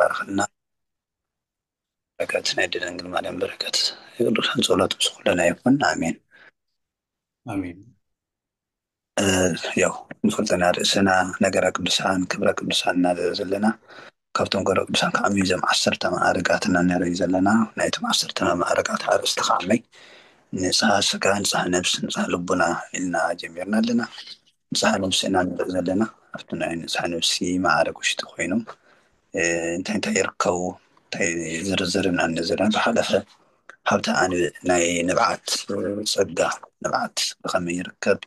يباركنا بركاتنا يدنا نقول ما لهم بركات يقولوا صلاة بسخلنا يكون آمين. آمين. يو نفلتنا رئيسنا نقرأ قدسان كبرى قدسان نادر زلنا كابتن قرأ قدسان كعمي زم عصرت ما أرقاتنا نري زلنا نايتم عصرت ما أرقات عرس تخامي نسها سكان نسها نفس نسها لبنا إلنا جميرنا لنا نسها نفسنا نري زلنا أفتنا نسها نفسي ما أرق وش تخوينم انت يركو انتي زرزرنا النزرنا بحلفة حبتا أنا ناي نبعت صدق نبعت بخمي يركب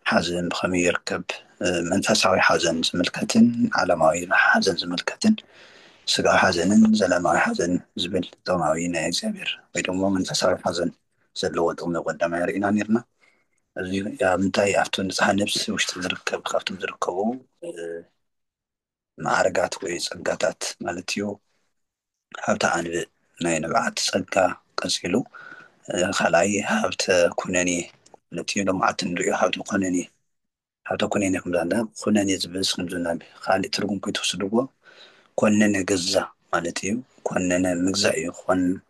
حزن بخمي يركب منفساوي حزن زملكتن علماوي حزن زملكتن سقا حزن زلماوي حزن زبل دوماوي ناي زابير ويدومو منفساوي حزن زلو دومي قدام يرينا نيرنا يا منتاي أفتو نسحا نفس وش تزركب خافتم زركبو معرقات ويصدقاتات مالتيو حبتا أنا ناي نبعت صدقا قصيلو خلاي حبت كوناني التي لمعت نريو حبت كوناني حبت كوناني كم زانا كوناني زبس كم زانا خالي ترقم كي تصدقوا كوناني جزا مالتيو كوناني مجزائي كون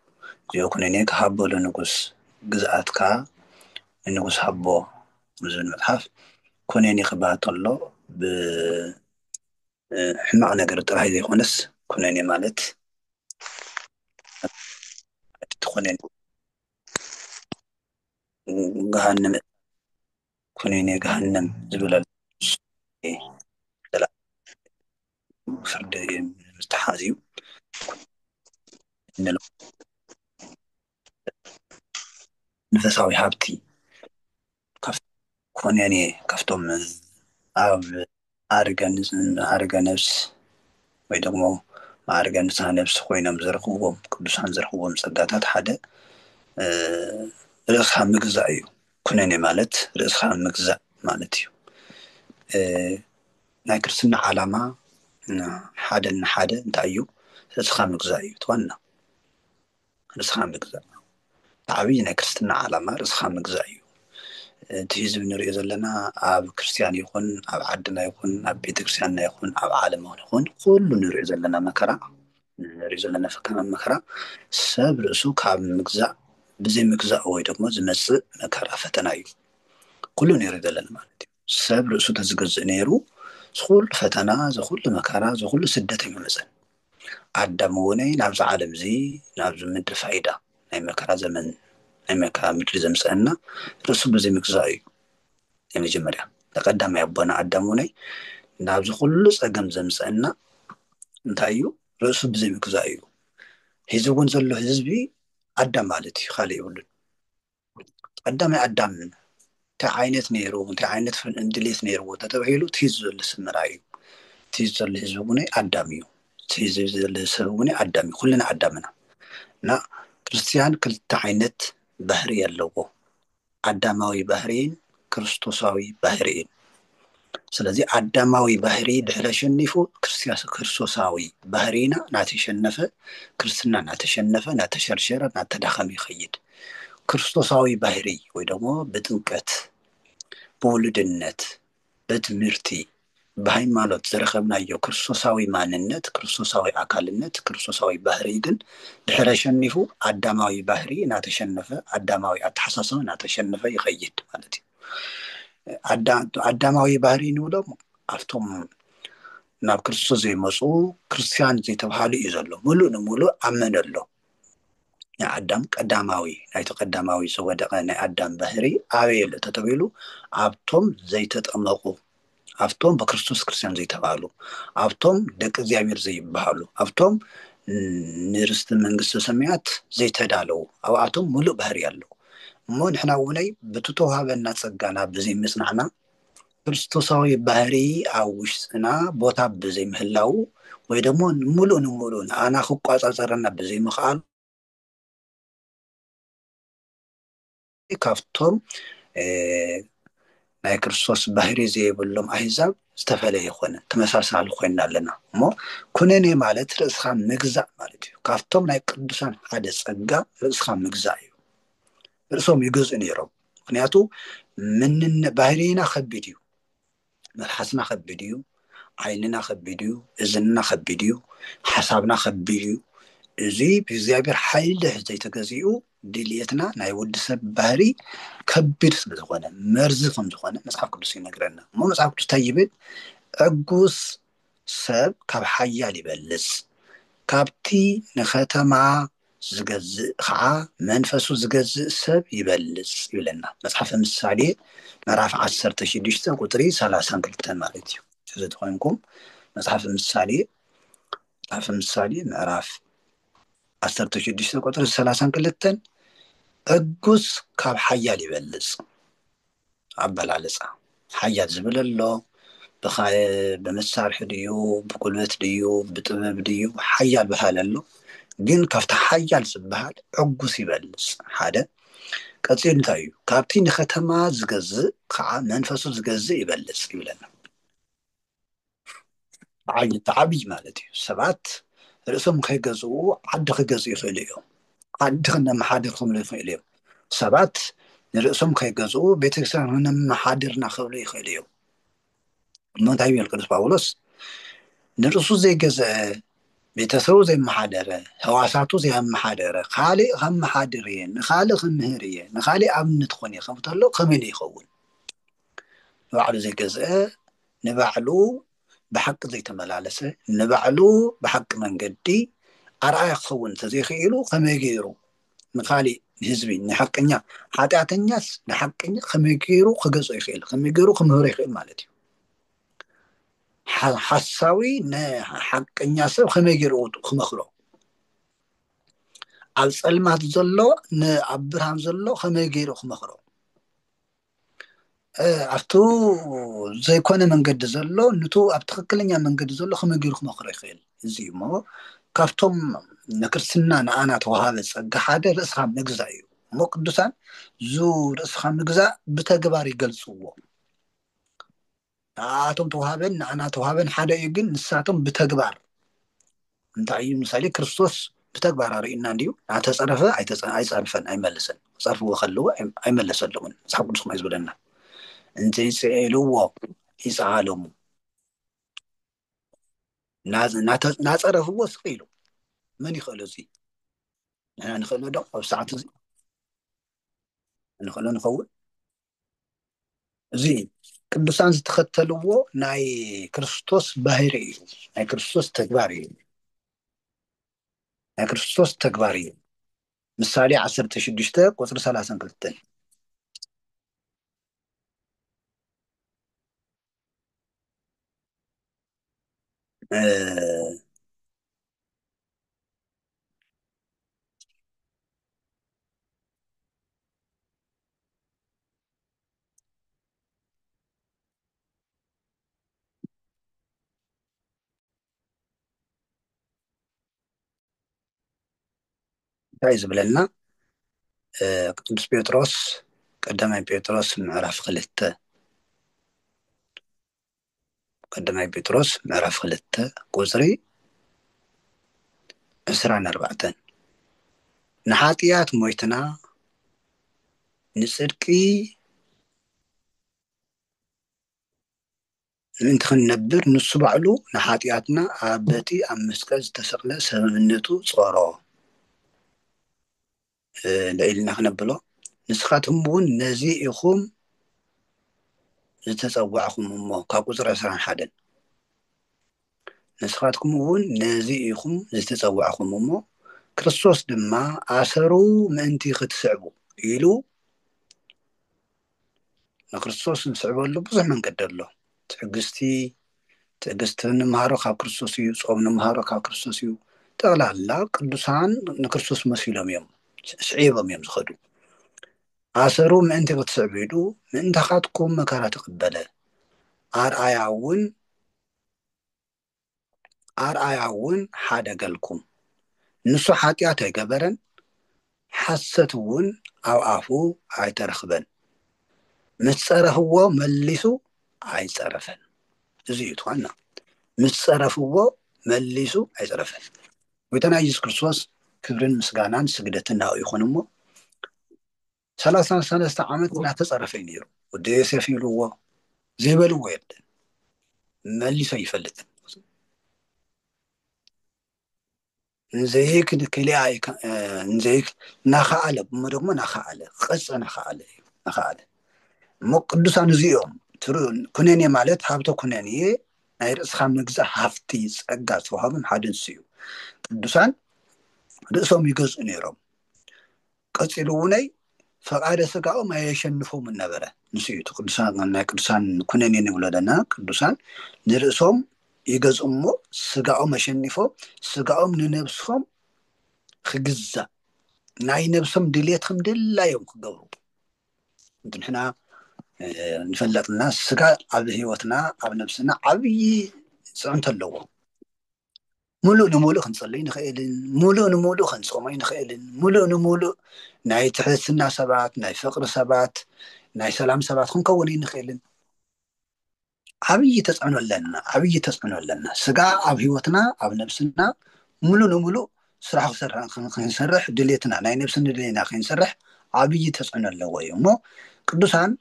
جو كوناني كحبو لنقص جزءات كا النقص حبو مزن متحف كوناني خبات الله ب حنا أنا قرأت هاي ذي خنس كوناني مالت تخوناني جهنم كوناني جهنم زبل فرد مستحازيو إن نفساوي حابتي كفت كون يعني كفتم أب أرجع نفس ويدقمو أرجع نفس خوينا مزرقوهم كبسان زرقوهم صدقات حدا رأسها مجزأيو كونني مالت رأسها مجزأ مالتيو ناكرسنا علامة حدا نتأيو رأسها مجزأيو توانا رأسها مجزأ تعبي ناكرسنا علامة رأسها مجزأيو تهيز بنريو زلنا أب كريستيان يكون أب عدنا يكون أب بيت كريستيان يكون أب عالم يكون كل نريو زلنا مكرا نريو زلنا فكما مكرا سب رأسو كاب مجزأ بزي مجزأ ويدقمو زمسء مكرا فتنايو كل نريو زلنا مالتي سب رأسو تزقز نيرو زخول فتنا زخول مكرا زخول سدة ممزن عدموني نابز عالم زي نابز مدر فايدة أي مكرا زمن أي مكرا مدر زمسأنا رأسو بزي مجزأ የመጀመሪያ ተቀዳሚ ያቦና አዳሙነይ ናብዝ ሁሉ ጸገም ዘምሰና እንታዩ ርዕሱ ብዘይ ምክዛዩ ሂዝውን ዘሎ ህዝቢ አዳም ማለት ይኻለ ይብሉ ቀዳማይ አዳም እንታይ ዓይነት ነይሩ እንታይ ዓይነት እንድሌት ነይሩ ተተባሂሉ ትሂዝ ዘሎ ስምራዩ ትሂዝ ዘሎ ህዝቢ እውን አዳም እዩ ትሂዝ ዘሎ ሰብ እውን አዳም እዩ ኩልና አዳምና እና ክርስቲያን ክልተ ዓይነት ባህሪ ኣለዎ አዳማዊ ባህሪን ክርስቶሳዊ ባህሪን ስለዚህ አዳማዊ ባህሪ ድሕረ ሸኒፉ ክርስቶሳዊ ባህሪና ናተሸነፈ ክርስትና ናተሸነፈ ናተሸርሸረ ናተዳኸመ ይኸይድ ክርስቶሳዊ ባህሪ ወይ ደግሞ በጥምቀት በውልድነት በትምህርቲ በሃይማኖት ዘረኸብናዮ ክርስቶሳዊ ማንነት ክርስቶሳዊ አካልነት ክርስቶሳዊ ባህሪ ግን ድሕረ ሸኒፉ አዳማዊ ባህሪ ናተሸነፈ አዳማዊ አተሐሳሰብ ናተሸነፈ ይኸይድ ማለት እዩ አዳማዊ ባህሪ ንብሎም ኣብቶም ናብ ክርስቶስ ዘይመፁ ክርስቲያን ዘይተባሃሉ እዩ ዘሎ ሙሉእ ንሙሉእ ኣመነ ኣሎ ናይ ኣዳም ቀዳማዊ ናይቲ ቀዳማዊ ዝወደቐ ናይ ኣዳም ባህሪ ኣበይ ኣሎ ተተባሂሉ ኣብቶም ዘይተጠመቁ ኣብቶም በክርስቶስ ክርስቲያን ዘይተባሃሉ ኣብቶም ደቂ እግዚኣብሔር ዘይበሃሉ ኣብቶም ንርስቲ መንግስተ ሰማያት ዘይተዳለዉ ኣብኣቶም ሙሉእ ባህሪ ኣለዎ እሞ ንሕና እውነይ ብትተዋሃበና ጸጋና ብዘይ ምጽናዕና ክርስቶሳዊ ባህሪ ኣብ ውሽጥና ቦታ ብዘይ ምህላው ወይ ደግሞ ሙሉእ ንሙሉእ ኣና ክቋጻጸረና ብዘይ ምኽኣል ካብቶም ናይ ክርስቶስ ባህሪ ዘይብሎም ኣሕዛብ ዝተፈለየ ይኾነ ተመሳሳሊ ኮይና ኣለና እሞ ኩነኔ ማለት ርእስኻ ምግዛእ ማለት እዩ ካብቶም ናይ ቅዱሳን ሓደ ጸጋ ርእስኻ ምግዛእ እዩ ርእሶም ይገዝኡ ነይሮም ምክንያቱ ምንነ ባህሪና ከቢድ እዩ መልሓስና ከቢድ እዩ ዓይንና ከቢድ እዩ እዝንና ከቢድ እዩ حسابنا خبيو زي بزيابير حيله زي تجزيو دليتنا نايود سب بهري كبير سبزخونه مرز خمزخونه مصحف قدس ينقرنا مو مصحف قدس تيبت عقوس سب كاب حيال يبلس كابتي نختمع زجز خع منفسو زجز سب يبلس يلنا مصحف مسالي مراف 10 شديشته قطري 30 كلتن مالتي تزدخونكم مصحف مسالي مراف 10 شديشته قطري 30 كلتن عقوس كاب حيال يبلس عبالالصا حيال زبل الله بمسارح ديو بقلبت ديو بطبب ديو حيال بهالله ግን ካብቲ ሓያል ዝበሃል ዕጉስ ይበልፅ ሓደ ቀፂሉ እንታይ እዩ ካብቲ ንከተማ ዝገዝእ ከዓ መንፈሱ ዝገዝእ ይበልፅ ይብለና ዓብይ ማለት እዩ ሰባት ርእሶም ከይገዝኡ ዓዲ ክገዝኡ ይኽእሉ እዮም ዓዲ ክነመሓድር ክብሉ ይኽእሉ እዮም ሰባት ንርእሶም ከይገዝኡ ቤተክርስትያን ክነመሓድርና ክብሉ ይኽእሉ እዮም እንታይ ይብል ቅዱስ ጳውሎስ ንርእሱ ዘይገዝአ ቤተሰቡ ዘይመሓደረ ህዋሳቱ ዘይመሓደረ ካሊእ ከመሓድር እየ ንካሊእ ክምህር እየ ንካሊእ ኣብነት ክኾን እየ ከም ተሎ ከመይ ይኸውን ንባዕሉ ዘይገዝአ ንባዕሉ ብሓቂ ዘይተመላለሰ ንባዕሉ ብሓቂ መንገዲ ኣርኣያ ክኸውን እንተዘይኽኢሉ ከመይ ገይሩ ንካሊእ ህዝቢ ንሓቀኛ ሓጢኣተኛስ ንሓቀኛ ከመይ ገይሩ ክገዝኦ ይኽእል ከመይ ገይሩ ክምህሮ ይኽእል ማለት እዩ ሓሳዊ ንሓቀኛ ሰብ ከመይ ገይሩ ክመክሮ ኣብ ፀልማት ዘሎ ንኣብ ብርሃን ዘሎ ከመይ ገይሩ ክመክሮ ኣብቱ ዘይኮነ መንገዲ ዘሎ ንቱ ኣብ ትክክለኛ መንገዲ ዘሎ ከመይ ገይሩ ክመክሮ ይኽእል እዚ እሞ ካብቶም ንክርስትና ንኣና ተዋሃበ ፀጋ ሓደ ርእስኻ ምግዛእ እዩ እሞ ቅዱሳን ዙ ርእስኻ ምግዛእ ብተግባር ይገልፅዎ ንኣቶም ተዋሃበን ንኣና ተዋሃበን ሓደ እዩ ግን ንሳቶም ብተግባር እንታይ እዩ ምሳሌ ክርስቶስ ብተግባር ኣርእዩና እንድዩ ናተፀረፈ ኣይፀርፈን ኣይመልሰን ፀርፍዎ ከለዎ ኣይመለሰሎምን መፅሓፍ ቅዱስ ከመይ ዝብለና እንተይፅዕልዎ ይፀዓሎሙ ናፀረፍዎ ስቕ ኢሉ መን ይኽእሎ እዚ ንሕና ንኽእሎ ዶ ኣብ ሰዓት እዚ ንኽእሎ ንኸውን እዚ ቅዱሳን ዝተኸተልዎ ናይ ክርስቶስ ባህሪ እዩ ናይ ክርስቶስ ተግባር እዩ ናይ ክርስቶስ ተግባር እዩ ምሳሌ 16 ቁፅሪ 32 እንታይ ዝብለና ቅዱስ ጴጥሮስ ቀዳማይ ጴጥሮስ ምዕራፍ 2 ቀዳማይ ጴጥሮስ ምዕራፍ 2 ቁፅሪ 24 ንሓጢኣት ሞይትና ንፅድቂ ምእንቲ ክንነብር ንሱ ባዕሉ ንሓጢኣትና ኣብ በቲ ኣብ መስቀል ዝተሰቕለ ሰበብነቱ ፀሮ ለኢልና ክነብሎ ንስኻትኩም እውን ነዚ ኢኹም ዝተፀዋዕኹም እሞ ካብ ቁፅሪ 21 ንስኻትኩም እውን ነዚ ኢኹም ዝተፀዋዕኹም እሞ ክርስቶስ ድማ ኣሰሩ ምእንቲ ክትስዕቡ ኢሉ ንክርስቶስ ንስዕበሉ ብዙሕ መንገዲ ኣሎ ትዕግስቲ ንምሃሮ ካብ ክርስቶስ እዩ ጾም ንምሃሮ ካብ ክርስቶስ እዩ ጠቕላላ ቅዱሳን ንክርስቶስ መሲሎም እዮም ስዒቦም እዮም ዝኸዱ ኣሰሩ ምእንቲ ክትስዕቡ ኢሉ ምእንታኻትኩም መከራ ተቐበለ ኣርኣያ እውን ሓደገልኩም ንሱ ሓጢኣት ኣይገበረን ሓሰት እውን ኣብ ኣፉ ኣይተረኽበን ምስ ፀረፍዎ መሊሱ ኣይፀረፈን እዚ እዩ ትዋና ምስ ፀረፍዎ መሊሱ ኣይፀረፈን ጎይታና ኢየሱስ ክርስቶስ ክብርን ምስጋናን ስግደትን ናብኡ ይኹን እሞ 33 ዓመት እናተፀረፈ እዩ ነይሩ ወዲ ዮሴፍ ይብልዎ ዘይበልዎ የለን መሊሶ ይፈልጥ نزيك كلي نزيك نخاله بمدقمو نخاله قصة نخاله نخاله مو قدوسان زيهم ترون كنني مالت حابتو كنني ناير اسخام نجزا حفتي صقا سوهابن حدن سيو قدوسان رأسهم يقص نيرهم قصيروني فقاد سقاو ما يشنفو من نبره نسيت قدوسان كنني نولدنا قدوسان نرأسهم يقص أمو سقاو ما شنفو سقاو من نفسهم خجزة ناي نفسهم دليتهم دلا يوم كقبرو نحنا نفلت الناس سقا على هيوتنا على نفسنا عبي صنت اللو ملو نمولو خنصلي نخيلن ملو نمولو خنصومي نخيلن ملو نمولو ناي تحسنا سبات ناي فقر سبات ناي سلام سبات خنكوني نخيلن عبي تسعنو لنا سقا على هيوتنا على نفسنا ملو نمولو سرح خنسرح دليتنا ناي نفسنا دلينا خنسرح عبي تسعنو اللو يومو قدوسان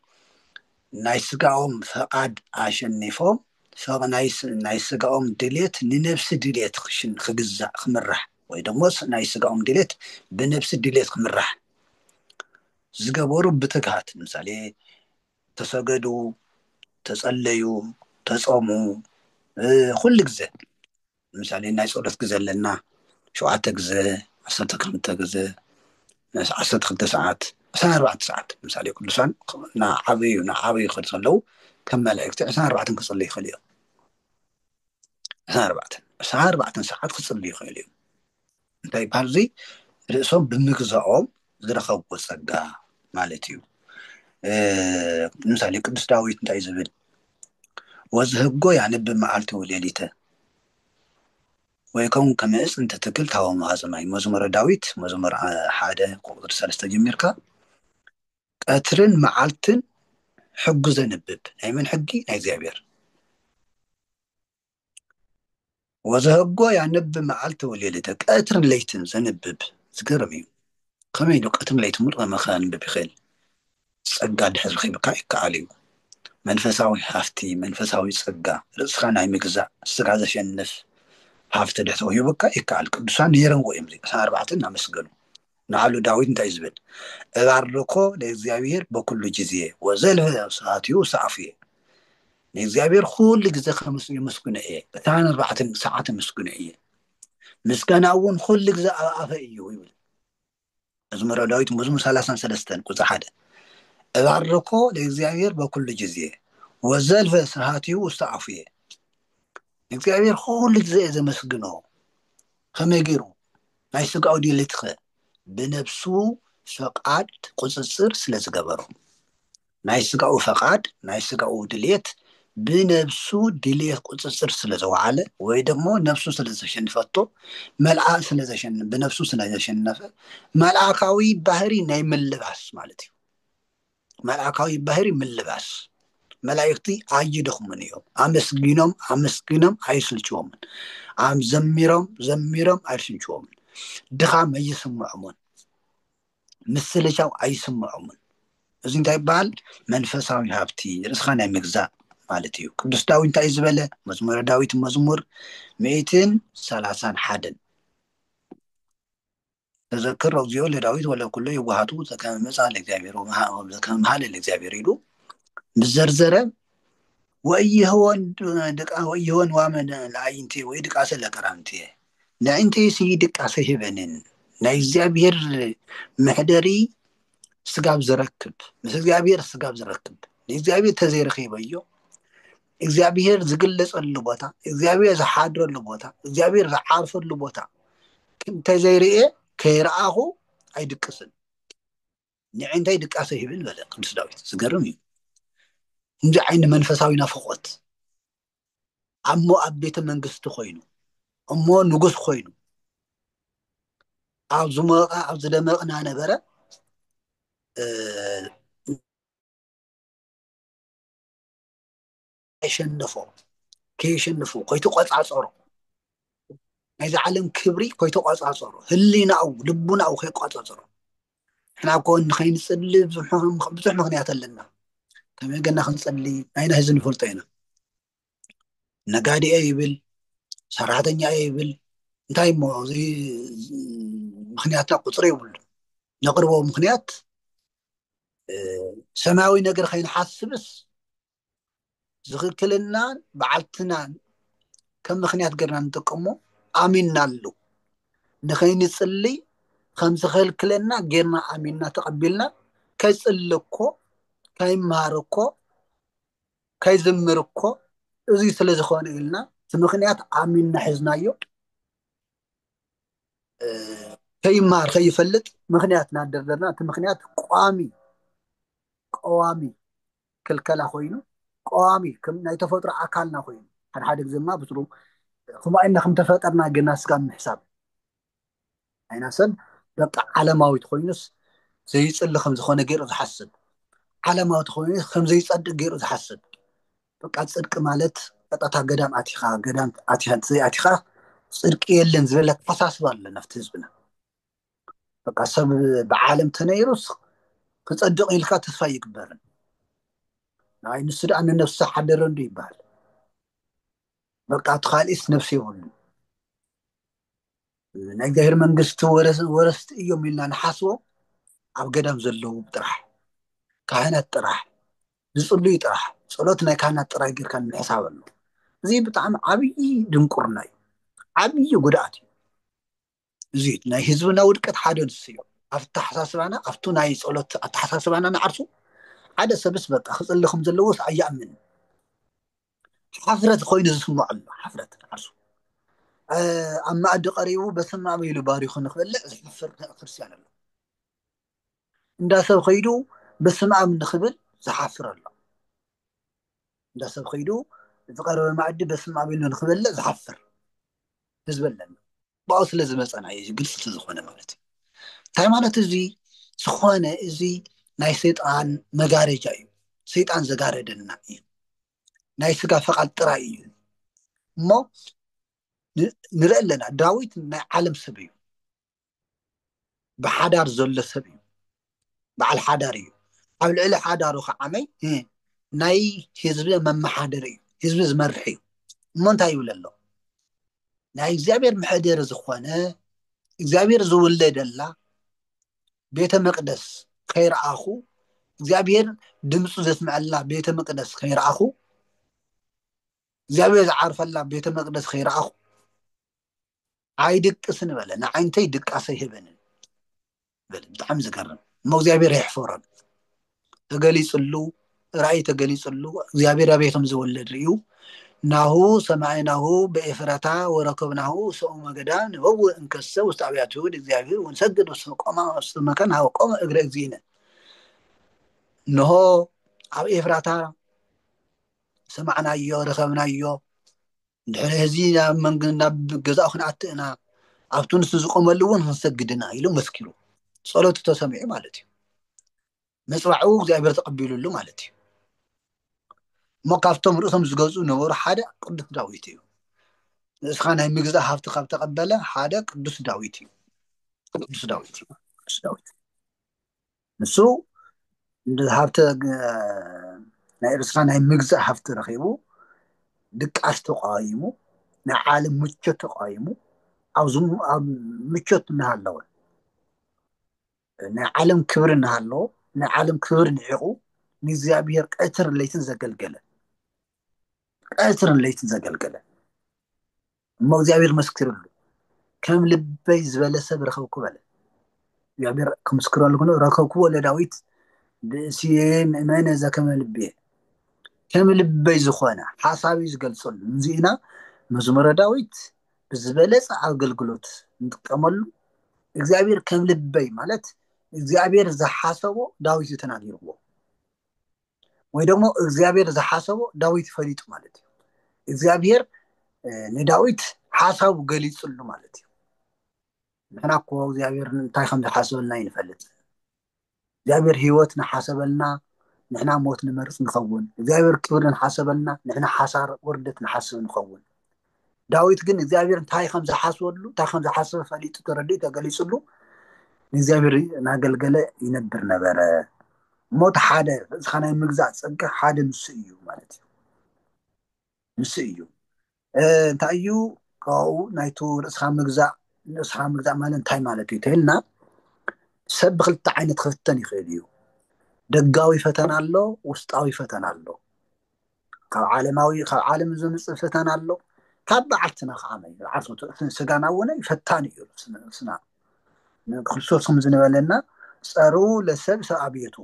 ناي سقاهم فقاد عشنيفهم فقا ناي سقاهم دليت ننفس دليت خجزة خمرح ويدموس ناي سقاهم دليت بنفس دليت خمرح زقبورو بتقهات مثالي تسقدو تسأليو تصومو كل جزء مثالي ناي صورت جزء لنا شو عتجزء عصرت خمسة جزء عصرت 5 ساعات 4 ساعات مثالي كل سنة عبي خلص له كم ملائكة 4 كصلي خليه 4 ساعات كصلي خليه انتي بارزي رأسهم بمجزأهم زرخوا الصقا مالتيو مثالي قدس داويت انتي زبل وزهقو يعني بمعالته وليلته ويكون كمئس انت تكلت هوا مهازماي مزمر داويت مزمر حادة قدر 3 جميركا قترن معالتن حق زنبب ناي من حقي ناي زيابير وزهقو يعنب معالته وليلته قترن ليتن زنبب زقرمي خمينو قترن ليتن مرغى مخان ببخيل صقا دحر خيبكا يكعاليو منفساوي حافتي منفساوي صقا رزخا ناي مقزا صقا زشنف حافته دحتو يبكا يكعال قدسان يرن ويمزي 4 نمسقنو نعلو داويت انت يزبل أباركو لإግዚአብሔር بكل جزية وزله ساعتيو سعفيه لإግዚአብሔር كل جزية خمس يمسكن إيه 4 ساعات مسكن إيه مسكن أون كل جزية أفايو يقول مزمور داويت مزمور 33 قصة حدا أباركو لإግዚአብሔር بكل جزية وزله ساعتيو سعفيه لإግዚአብሔር كل جزية إذا مسكنه خما يجيرو ما يسقعو دي لتخه بنفسه فقاد قصصر سلازقبرو ناي سقعو فقاد ناي سقعو دليت بنفسه دليت قصصر سلازوعاله ويدمو نفسه سلازشنفتو ملعا سلازشن بنفسه سلازشنفه ملعاكاوي بحري ناي ملباس مالتي ملعاكاوي بحري ملباس ملايكتي عاجدهم من يوم أمسكينهم عيسلشوهم عم زميرهم عيسلشوهم دخام يسمعون مسلشاو عيسمعون እዚ እንታይ ይባሃል መንፈሳዊ ሃብቲ ርስኻ ናይ ምግዛእ ማለት እዩ ቅዱስ ዳዊት እንታይ ዝበለ መዝሙረ ዳዊት መዝሙር 131 ተዘክር እግዚኦ ለዳዊት ወለኩሉ ይዋሃቱ ዘከመ መጻ ለእግዚአብሔር ዘከመ መሃለ ለእግዚአብሔር ይሉ ብዘርዘረ ወይሆን ዋመን ለአይንቴ ወይ ድቃሰ ለከራምቴ ለአይንቴ ሲድቃሰ ይበንን ናይ እግዚአብሔር መሕደሪ ስጋብ ዝረክብ ምስ እግዚአብሔር ስጋብ ዝረክብ እግዚአብሔር ተዘይረኺበዮ እግዚአብሔር ዝግለጸሉ ቦታ እግዚአብሔር ዝሓድረሉ ቦታ እግዚአብሔር ዝዓርፈሉ ቦታ እንተዘይርኤ ከይረኣኹ ኣይድቅስን ንዕንታይ ድቃሰ ይብል በለ ቅዱስ ዳዊት ዝገርም እዩ እንዚ ዓይነ መንፈሳዊ ናፍቆት እሞ ኣብ ቤተ መንግስቲ ኮይኑ እሞ ንጉስ ኮይኑ ኣብ ዝደመቕና ነበረ كيشنفو كويتو قصاصرو اذا علم كبري كويتو قصاصرو هليناو لبناو كي قصاصرو احنا كون نخين نصلي بزح مغنيات لنا كما قلنا خنصلي اين هزن فلطينا نقادي ايبل سرعتني ايبل እንታይ ሞ እዚ ምክንያትና ቁፅሪ ይብሉ ነቅርቦ ምክንያት ሰማያዊ ነገር ከይንሓስብስ ዝኽክልና በዓልትና ከም ምክንያት ገርና ንጥቀሞ ኣሚንናሉ ንኸይንፅሊ ከም ዝኸልክለና ጌርና ኣሚንና ተቐቢልና ከይፅልኮ ከይምሃርኮ ከይዝምርኮ እዚ ስለ ዝኾነ ኢልና እቲ ምክንያት ኣሚንና ሒዝናዮ ከይምሃር ከይፈልጥ ምክንያት እናደርደርና እቲ ምክንያት ቀዋሚ ክልከላ ኮይኑ ቀዋሚ ከም ናይ ተፈጥሮ ኣካልና ኮይኑ ሓደ ግዜ ድማ ብፅሩ ከምኡ ኢልና ከም ተፈጠርና ግና ስጋ ምሕሳብ ኣይና ሰብ በቃ ዓለማዊት ኮይኑስ ዘይፅሊ ከም ዝኾነ ገይሩ ዝሓስብ ዓለማዊት ኮይኑስ ከም ዘይፀድቅ ገይሩ ዝሓስብ በቃ ፅድቂ ማለት ቀጥታ ገዳም ኣቲኻ ፅድቂ የለን ዝበለክ ተሓሳስባ ኣሎ ናፍቲ ህዝብና በቃ ሰብ ብዓለም ተነይሩስ ክፀድቕ ኢልካ ተስፋ ይግበርን ናይ ንሱ ደኣ ንነፍሲ ሓደረንዱ ይበሃል በቃ እቲ ካልእስ ነፍሲ ይብሉ ናይ እግዚአብሔር መንግስቲ ወረስቲ እዮም ኢልና ንሓስቦ ኣብ ገዳም ዘለዉ ጥራሕ ካህናት ጥራሕ ዝፅልዩ ጥራሕ ፀሎት ናይ ካህናት ጥራሕ ጌርካ ንምሕሳብ ኣሎ እዚ ብጣዕሚ ዓብዪ ድንቁርና እዩ ዓብዪ ጉድኣት እዩ እዚ ናይ ህዝብና ውድቀት ሓደ ንሱ እዩ ኣብቲ ኣተሓሳስባና ኣብቱ ናይ ፀሎት ኣተሓሳስባና ንዓርሱ ሓደ ሰብስ በቃ ክፅሊ ከም ዘለዎስ ኣይኣምን ሓፍረት ኮይኑ ዝስምዖ ኣሎ ሓፍረት ዓርሱ ኣብ ማእዲ ቀሪቡ በስመ አብ ኢሉ ባሪኹ ንክበልዕ ዝሕፍር ክርስቲያን ኣሎ እንዳ ሰብ ከይዱ በስመ አብ ንክብል ዝሓፍር ኣሎ እንዳ ሰብ ከይዱ ዝቀረበ ማእዲ በስመ አብ ኢሉ ንክበልዕ ዝሓፍር ህዝቢ ኣለና ብኡ ስለ ዝመፀና እዩ ግልፂ ዝኾነ ማለት እዩ እንታይ ማለት እዚ ዝኾነ እዚ ናይ ሰይጣን መጋረጃ እዩ ሰይጣን ዘጋረደና እዩ ናይ ስጋ ፈቃድ ጥራይ እዩ እሞ ንርኢ ኣለና ዳዊት ናይ ዓለም ሰብ እዩ ብሓዳር ዘሎ ሰብ እዩ በዓል ሓዳር እዩ ኣብ ልዕሊ ሓዳሩ ከዓመይ ናይ ህዝቢ መመሓደር እዩ ህዝቢ ዝመርሕ እዩ እሞ እንታይ ይብል ኣሎ ናይ እግዚኣብሔር ምሕደር ዝኾነ እግዚኣብሔር ዝውለደላ ቤተ መቅደስ ከይረኣኹ እግዚኣብሔር ድምፁ ዘስምዐላ ቤተ መቅደስ ከይረኣኹ እግዚኣብሔር ዝዓርፈላ ቤተ መቅደስ ከይረኣኹ ኣይድቅስን በለ ንዓይንተይ ድቃሰ ይህበንን በለ ብጣዕሚ ዝገርም እሞ እግዚኣብሔር የሕፈሮን ተገሊፅሉ ራእይ ተገሊፅሉ እግዚኣብሔር ኣበይ ከም ዝወለድ ርዩ ናሁ ሰማዕናሁ በኤፍራታ ወረከብናሁ ሰኡመ ገዳም ንበውእ እንከሰ ውስጥ ኣብያተ ይሁድ እግዚኣብሔር ወንሰግድ ውስተ መካን ሃበ ቆመ እግረ እግዚእነ እንሆ ኣብ ኤፍራታ ሰማዕናዮ ረከብናዮ ድሕሪ ህዚ ናብ ገዛኡ ክንኣቱ ኢና ኣብቱ ንሱ ዝቆመሉ እውን ክንሰግድና ኢሉ መስኪሩ ፀሎቱ ተሰሚዑ ማለት እዩ መፅዋዕኡ እግዚኣብሔር ተቐቢሉሉ ማለት እዩ እሞ ካብቶም ርእሶም ዝገፁ ነበሩ ሓደ ቅዱስ ዳዊት እዩ ንስኻ ናይ ምግዛእ ሃብቲ ካብ ተቐበለ ሓደ ቅዱስ ዳዊት እዩ ቅዱስ ዳዊት ንሱ ሃብተ ናይ ርስኻ ናይ ምግዛእ ሃብቲ ረኺቡ ድቃስ ተቃዋይሙ ናይ ዓለም ምቾት ተቃዋይሙ ኣብ ምቾት እናሃለወ ናይ ዓለም ክብሪ እናሃለዎ ናይ ዓለም ክብሪ ንዒቑ ንእግዚኣብሔር ቀትርን ለይትን ዘገልገለ እሞ እግዚኣብሔር መስኪሩሉ ከም ልበይ ዝበለ ሰብ ረኸብኩ በለ እግዚኣብሔር ክምስክረሉ ኮነ ረከብክዎ ለዳዊት ብእስየ ምእመነ ዘከመ ልብየ ከም ልበይ ዝኾነ ሓሳቢ ዝገልፀሉ እዚኢና መዝሙረ ዳዊት ብዝበለፀ ኣገልግሎት ንጥቀመሉ እግዚኣብሔር ከም ልበይ ማለት እግዚኣብሔር ዝሓሰቦ ዳዊት ተናጊርዎ ወይ ደግሞ እግዚአብሔር ዝሓሰቦ ዳዊት ፈሊጡ ማለት እዩ እግዚአብሔር ንዳዊት ሓሳቡ ገሊፅሉ ማለት እዩ ንሕና እኮ እግዚአብሔር እንታይ ከም ዝሓሰበልና ይንፈልጥ እግዚአብሔር ሂወት ንሓሰበልና ንሕና ሞት ንመርፅ ንኸውን እግዚአብሔር ክብሪ ንሓሰበልና ንሕና ሓሳር ውርደት ንሓስብ ንኸውን ዳዊት ግን እግዚአብሔር እንታይ ከም ዝሓስበሉ እንታይ ከም ዝሓስበ ፈሊጡ ተረዲኡ ተገሊፅሉ ንእግዚአብሔር እናገልገለ ይነብር ነበረ ሞት ሓደ እስኻ ናይ ምግዛእ ፀጋ ሓደ ንሱ እዩ ማለት እዩ ንሱ እዩ እንታይ እዩ كاو نايتو رأسها مجزاء مالن تاي مالتي تهلنا سب خلت عينت خفتني خيديو دقاوي فتن الله وسطاوي فتن الله ካብ ዓለም ዝመፅእ ፈተና ኣሎ ካብ በዓልትና ከዓ ዓርሶ ስጋና እውን ፈታኒ እዩ ስና ክርስቶስ ከም ዝነበለና ፀሩ ለሰብ ሰብኣብየቱ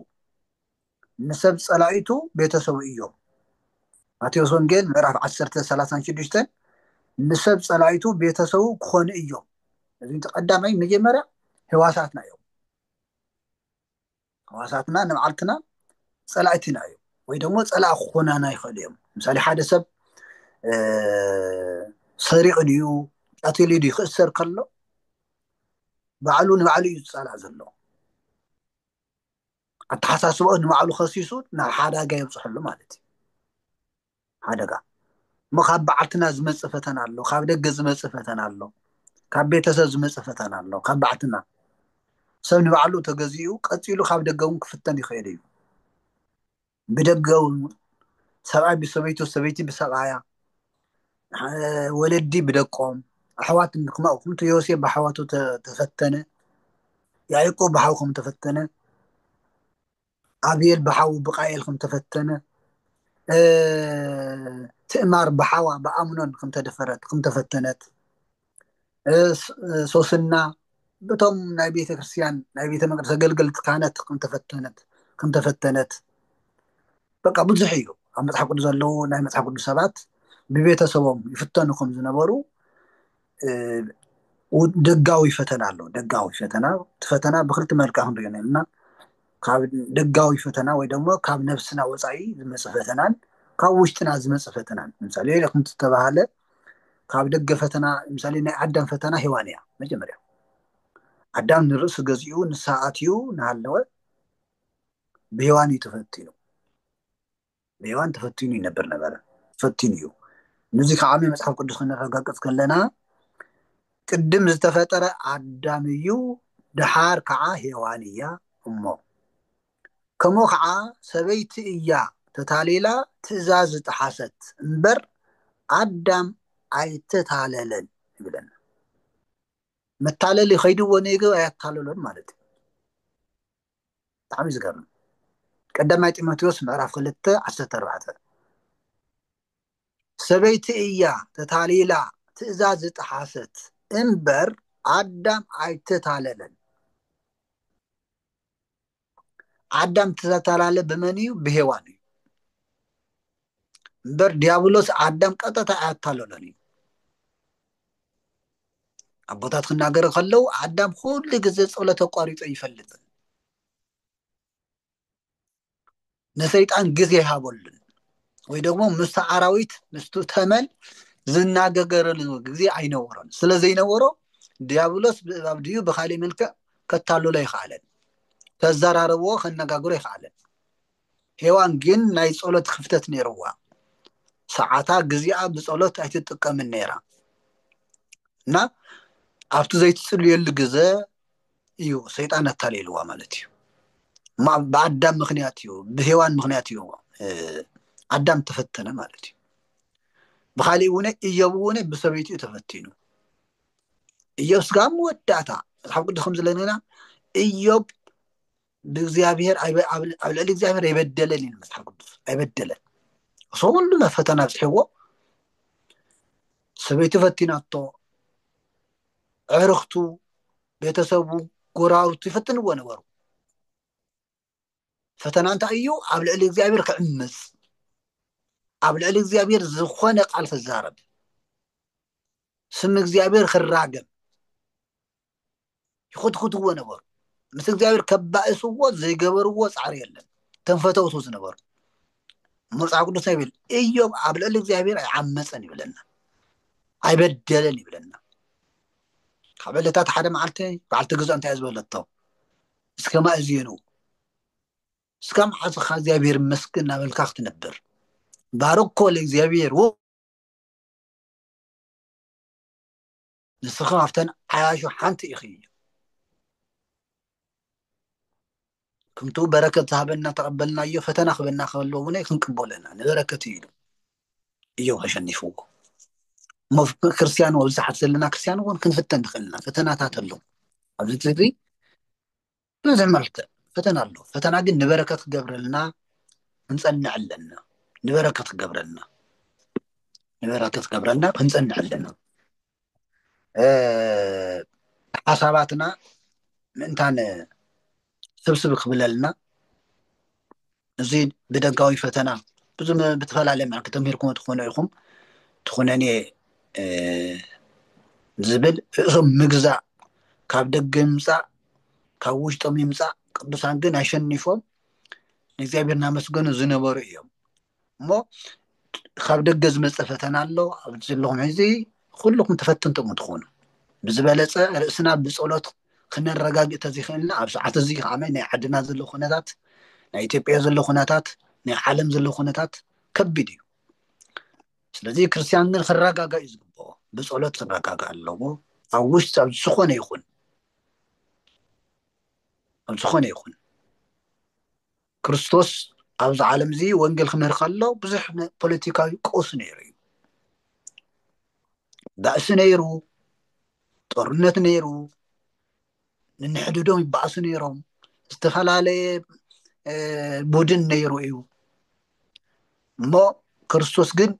ንሰብ ፀላኢቱ ቤተሰቡ እዮም ማቴዎስ ወንጌል ምዕራፍ 10:36 ንሰብ ፀላኢቱ ቤተሰቡ ክኾኑ እዮም እዚ ቀዳማይ መጀመርያ ህዋሳትና እዮም ህዋሳትና ንባዓልትና ፀላኢትና እዮም ወይ ደግሞ ፀላእ ክኾናና ይኽእል እዮም ምሳሌ ሓደ ሰብ ሰሪቕ ድዩ ቀቲሉ ድዩ ክእሰር ከሎ ባዕሉ ንባዕሉ እዩ ዝፀላእ ዘሎ ኣተሓሳስብኦ ንባዕሉ ከሲሱ ናብ ሓደጋ የብፅሐሉ ማለት እዩ ሓደጋ እሞ ካብ በዓልትና ዝመፅእ ፈተና ኣሎ ካብ ደገ ዝመፅእ ፈተና ኣሎ ካብ ቤተሰብ ዝመፅእ ፈተና ኣሎ ካብ በዓልትና ሰብ ንባዕሉ ተገዚኡ ቀፂሉ ካብ ደገ እውን ክፍተን ይኽእል እዩ ብደገ ሰብኣይ ብሰበይቱ ሰበይቲ ብሰብኣያ ወለዲ ብደቆም ኣሕዋት ንክመእኩም ዮሴፍ ብሓዋቱ ተፈተነ ያዕቆብ ብሓው ከም ተፈተነ ኣብየል ብሓው ብቃየል ከም ተፈተነ ትእማር ብሓዋ ብኣምኖን ከም ተደፈረት ከም ተፈተነት ሶስና በቶም ናይ ቤተ ክርስቲያን ናይ ቤተ መቅደስ አገልገልቲ ካህናት ከም ተፈተነት በቃ ብዙሕ እዩ ኣብ መጽሓፍ ቅዱስ ዘለው ናይ መጽሓፍ ቅዱስ ሰባት ብቤተሰቦም ይፍተኑ ከም ዝነበሩ ደጋዊ ፈተና ኣሎ ደጋዊ ፈተና ፈተና ብክልተ መልክዕ ክንሪኦ ንልና ካብ ደጋዊ ፈተና ወይ ደግሞ ካብ ነፍስና ወፃኢ ዝመፅእ ፈተናን ካብ ውሽጥና ዝመፅእ ፈተናን ምሳሌ ለኩም ተባሃለ ካብ ደገ ፈተና ምሳሌ ናይ ኣዳም ፈተና ሔዋን እያ መጀመርያ ኣዳም ንርእሱ ገዚኡ ንሰዓትዩ ናሃለወ ብሔዋን እዩ ተፈቲኑ ብሔዋን ተፈቲኑ ይነበር ነበረ ፈቲኑ እዩ ነዚ ከዓ መጽሓፍ ቅዱስ ክንረጋገፅ ከለና ቅድም ዝተፈጠረ ኣዳም እዩ ድሓር ከዓ ሔዋን እያ እሞ ከምኡ ከዓ ሰበይቲ እያ ተታሊላ ትእዛዝ ጥሓሰት እምበር ኣዳም ኣይተታለለን ይብለና መታለሊ ኸይድዎ ነይገ ኣያታለሎን ማለት እዩ ብጣዕሚ ዝገርም ቀዳማይ ጢሞቴዎስ ምዕራፍ 2:14 ሰበይቲ እያ ተታሊላ ትእዛዝ ጥሓሰት እምበር ኣዳም ኣይተታለለን ኣዳም ተታላለ በመን እዩ ብሔዋን እዩ እምበር ዲያብሎስ ኣዳም ቀጥታ ኣያታለሎን እዩ ኣቦታት ክናገር ከለው ኣዳም ኩሉ ግዜ ጸሎት ኣቋሪጡ ይፈልጥን ንሰይጣን ግዜ ይሃበሉን ወይ ደግሞ ምስ ኣራዊት ምስቱ ተመል ዝናገገረሉ ግዜ ኣይነበሮን ስለዘይነበሮ ዲያብሎስ ብእባብ ድዩ ብካሊእ መልክዕ ከታልሎ ይኽኣለን ተዘራርብዎ ከነጋግሮ ይኽኣለን ሔዋን ግን ናይ ጸሎት ክፍተት ነይርዋ ሰዓታ ግዜኣ ብጸሎት ኣይትጥቀምን ነይራ እና ኣብቲ ዘይትጽልየሉ ግዜ እዩ ሰይጣን ኣታሊልዋ ማለት እዩ ብኣዳም ምክንያት እዩ ብሔዋን ምክንያት እዩ ኣዳም ተፈተነ ማለት እዩ ብካሊእ እውን ኢዮብ እውን ብሰበይቱ ተፈቲኑ ኢዮብ ስጋ መወዳእታ መጽሓፍ ቅዱስ ከም ዝለና ኢዮብ ብእግዚአብሔር ኣብ ልዕሊ እግዚአብሔር ኣይበደለን ኢሉ መጽሓፍ ቅዱስ ኣይበደለን ኩሉ ፈተና በፅሕዎ ሰበይቱ ፈቲናቶ ዕርኽቱ ቤተሰቡ ጎራውቱ ይፈትንዎ ነበሩ ፈተና እንታይ እዩ ኣብ ልዕሊ እግዚአብሔር ክዕምፅ ኣብ ልዕሊ እግዚአብሔር ዝኾነ ቃል ክዛረብ ስም እግዚአብሔር ክራገም ይኹትኩትዎ ነበሩ ምስ እግዚአብሔር ከባእስዎ ዘይገበርዎ ፃዕሪ የለን ተንፈተውቱ ዝነበሩ መጽሓፍ ቅዱስ ይብል ኢዮብ ኣብ ልዕሊ እግዚአብሔር ኣይዓመፀን ይብለና ኣይበደለን ይብለና ካብ ዕለታት ሓደ መዓልቲ በዓልቲ ገዝኦ እንታይ ዝበለቶ እስከ ማእዝየኑ እስከ መዓዝኻ እግዚአብሔር ይመስገን እናበልካ ክትነብር ባርኮ ለእግዚአብሔር ንስኻ ኣብተን ሓያሾ ሓንቲ ኢኺ ከምቱ በረከት ዝሃበና ተቐበልናዮ ፈተና ክበና ከሎ እውን ክንቅበለና ንበረከት እዩ ኢዮብ ኣሸኒፍዎ ክርስቲያን ወብዛሓት ዘለና ክርስቲያን እውን ክንፍተን ንኽእል ኢና ፈተናታት ኣለዉ ኣብዚ ትሪ ብዙሕ መልክዕ ፈተና ኣሎ ፈተና ግን ንበረከት ክገብረልና ክንፀንዕ ኣለና ንበረከት ክገብረልና ክንፀንዕ ኣለና ሓሳባትና ምእንታን ስብስብ ክብለልና እዚ ብደጋዊ ፈተና ብተፈላለየ መልክዕ ተምሂርኩም ትኾኑ ኢኹም ትኹነኔ ዝብል እሶም ምግዛእ ካብ ደገ ምምፃእ ካብ ውሽጦም ይምፃእ ቅዱሳን ግን ኣሸኒፎም ንእግዚኣብሔር እናመስገኑ ዝነበሩ እዮም እሞ ካብ ደገ ዝመፀ ፈተና ኣሎ ኣብዚ ዘለኹም ሕዚ ኩልኩም ተፈተንቶም ትኾኑ ብዝበለፀ ርእስና ብፀሎት ክነረጋግእ ተዘይኽእልና ኣብ ሰዓት እዚ ከዓመይ ናይ ዓድና ዘሎ ኩነታት ናይ ኢትዮጵያ ዘሎ ኩነታት ናይ ዓለም ዘሎ ኩነታት ከቢድ እዩ ስለዚ ክርስቲያን ግን ክረጋጋእ እዩ ዝግብኦ ብፀሎት ክረጋጋእ ኣለዎ ኣብ ውሽጢ ኣብ ዝኾነ ይኹን ክርስቶስ ኣብዚ ዓለም እዚ ወንጌል ክምህር ከሎ ብዙሕ ፖለቲካዊ ቀውሲ ነይሩ እዩ ባእሲ ነይሩ ጦርነት ነይሩ ንንሕድዶም ይበኣሱ ነይሮም ዝተፈላለየ ቡድን ነይሩ እዩ እሞ ክርስቶስ ግን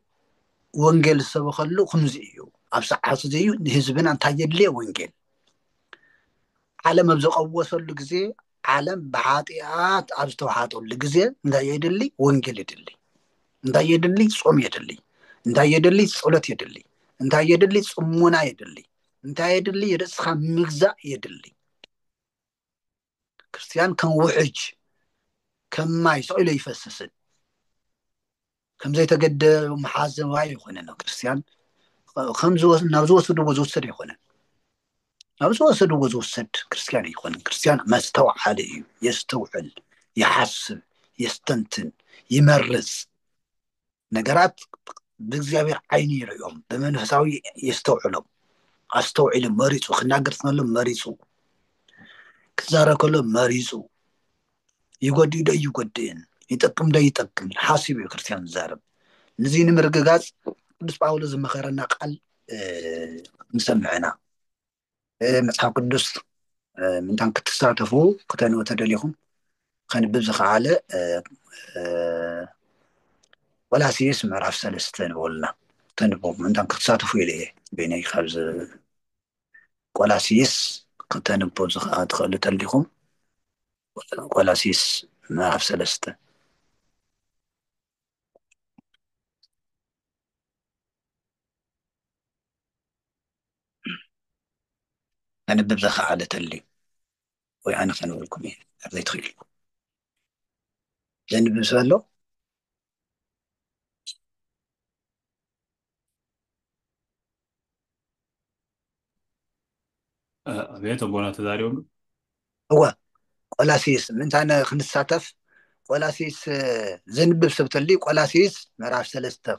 ወንጌል ዝሰበኸሉ ከምዚ እዩ ኣብ ሰዓት እዚ እዩ ንህዝብና እንታይ የድልየ ወንጌል ዓለም ኣብ ዝቐወሰሉ ግዜ ዓለም ብሓጢኣት ኣብ ዝተዋሓጠሉ ግዜ እንታይ የድሊ ወንጌል የድሊ እንታይ የድሊ ጾም የድሊ እንታይ የድሊ ጸሎት የድሊ እንታይ የድሊ ጽሙና የድሊ እንታይ የድሊ ርእስኻ ምግዛእ የድሊ ክርስቲያን ከም ውሕጅ ከም ማይ ሰቂሉ ይፈስስን ከም ዘይተገደበ መሓዘባ ይኮነን ክርስቲያን ናብ ዝወሰድዎ ዝውሰድ ኣይኮነን ናብ ዝወሰድዎ ዝውሰድ ክርስቲያን ኣይኮነን ክርስቲያን መስተውዓሊ እዩ የስተውዕል ይሓስብ የስተንትን ይመርፅ ነገራት ብእግዚኣብሔር ዓይኒ ይርኦም ብመንፈሳዊ የስተውዕሎም ኣስተውዒሉ መሪፁ ክናገር ከሎ መሪፁ ክዛረብ ከሎ መሪፁ ይጎድእ ዶ ይጎድእን ይጠቅም ዶ ይጠቅም ሓሲቡ እዩ ክርስቲያን ዝዛረብ ነዚ ንምርግጋፅ ቅዱስ ጳውሎስ ዝመኸረና ቃል ንሰምዕና መጽሓፍ ቅዱስ ምንታን ክትሳተፉ ክተንቡ ተደሊኹም ከንብብ ዝኸኣለ ቆላስይስ ምዕራፍ 3 ንበሉና ተንብቡ ምንታን ክትሳተፉ ኢለ እየ በይነይ ካብዚ ቆላስይስ ክተንቡ ትኽእሉ ተሊኹም ቆላስይስ ምዕራፍ 3 ከንብብ ዝኸኣለ ተልዩ ወይ ኣነ ከንብልኩም እየ ኣብ ዘይትኽእሉ ዘንብብ ስበሎ ቤት ኣቦና ተዛሪቦም እወ ቆላስይስ ምንታነ ክንሳተፍ ቆላስይስ ዘንብብ ሰብ ተልዩ ቆላስይስ ምዕራፍ 3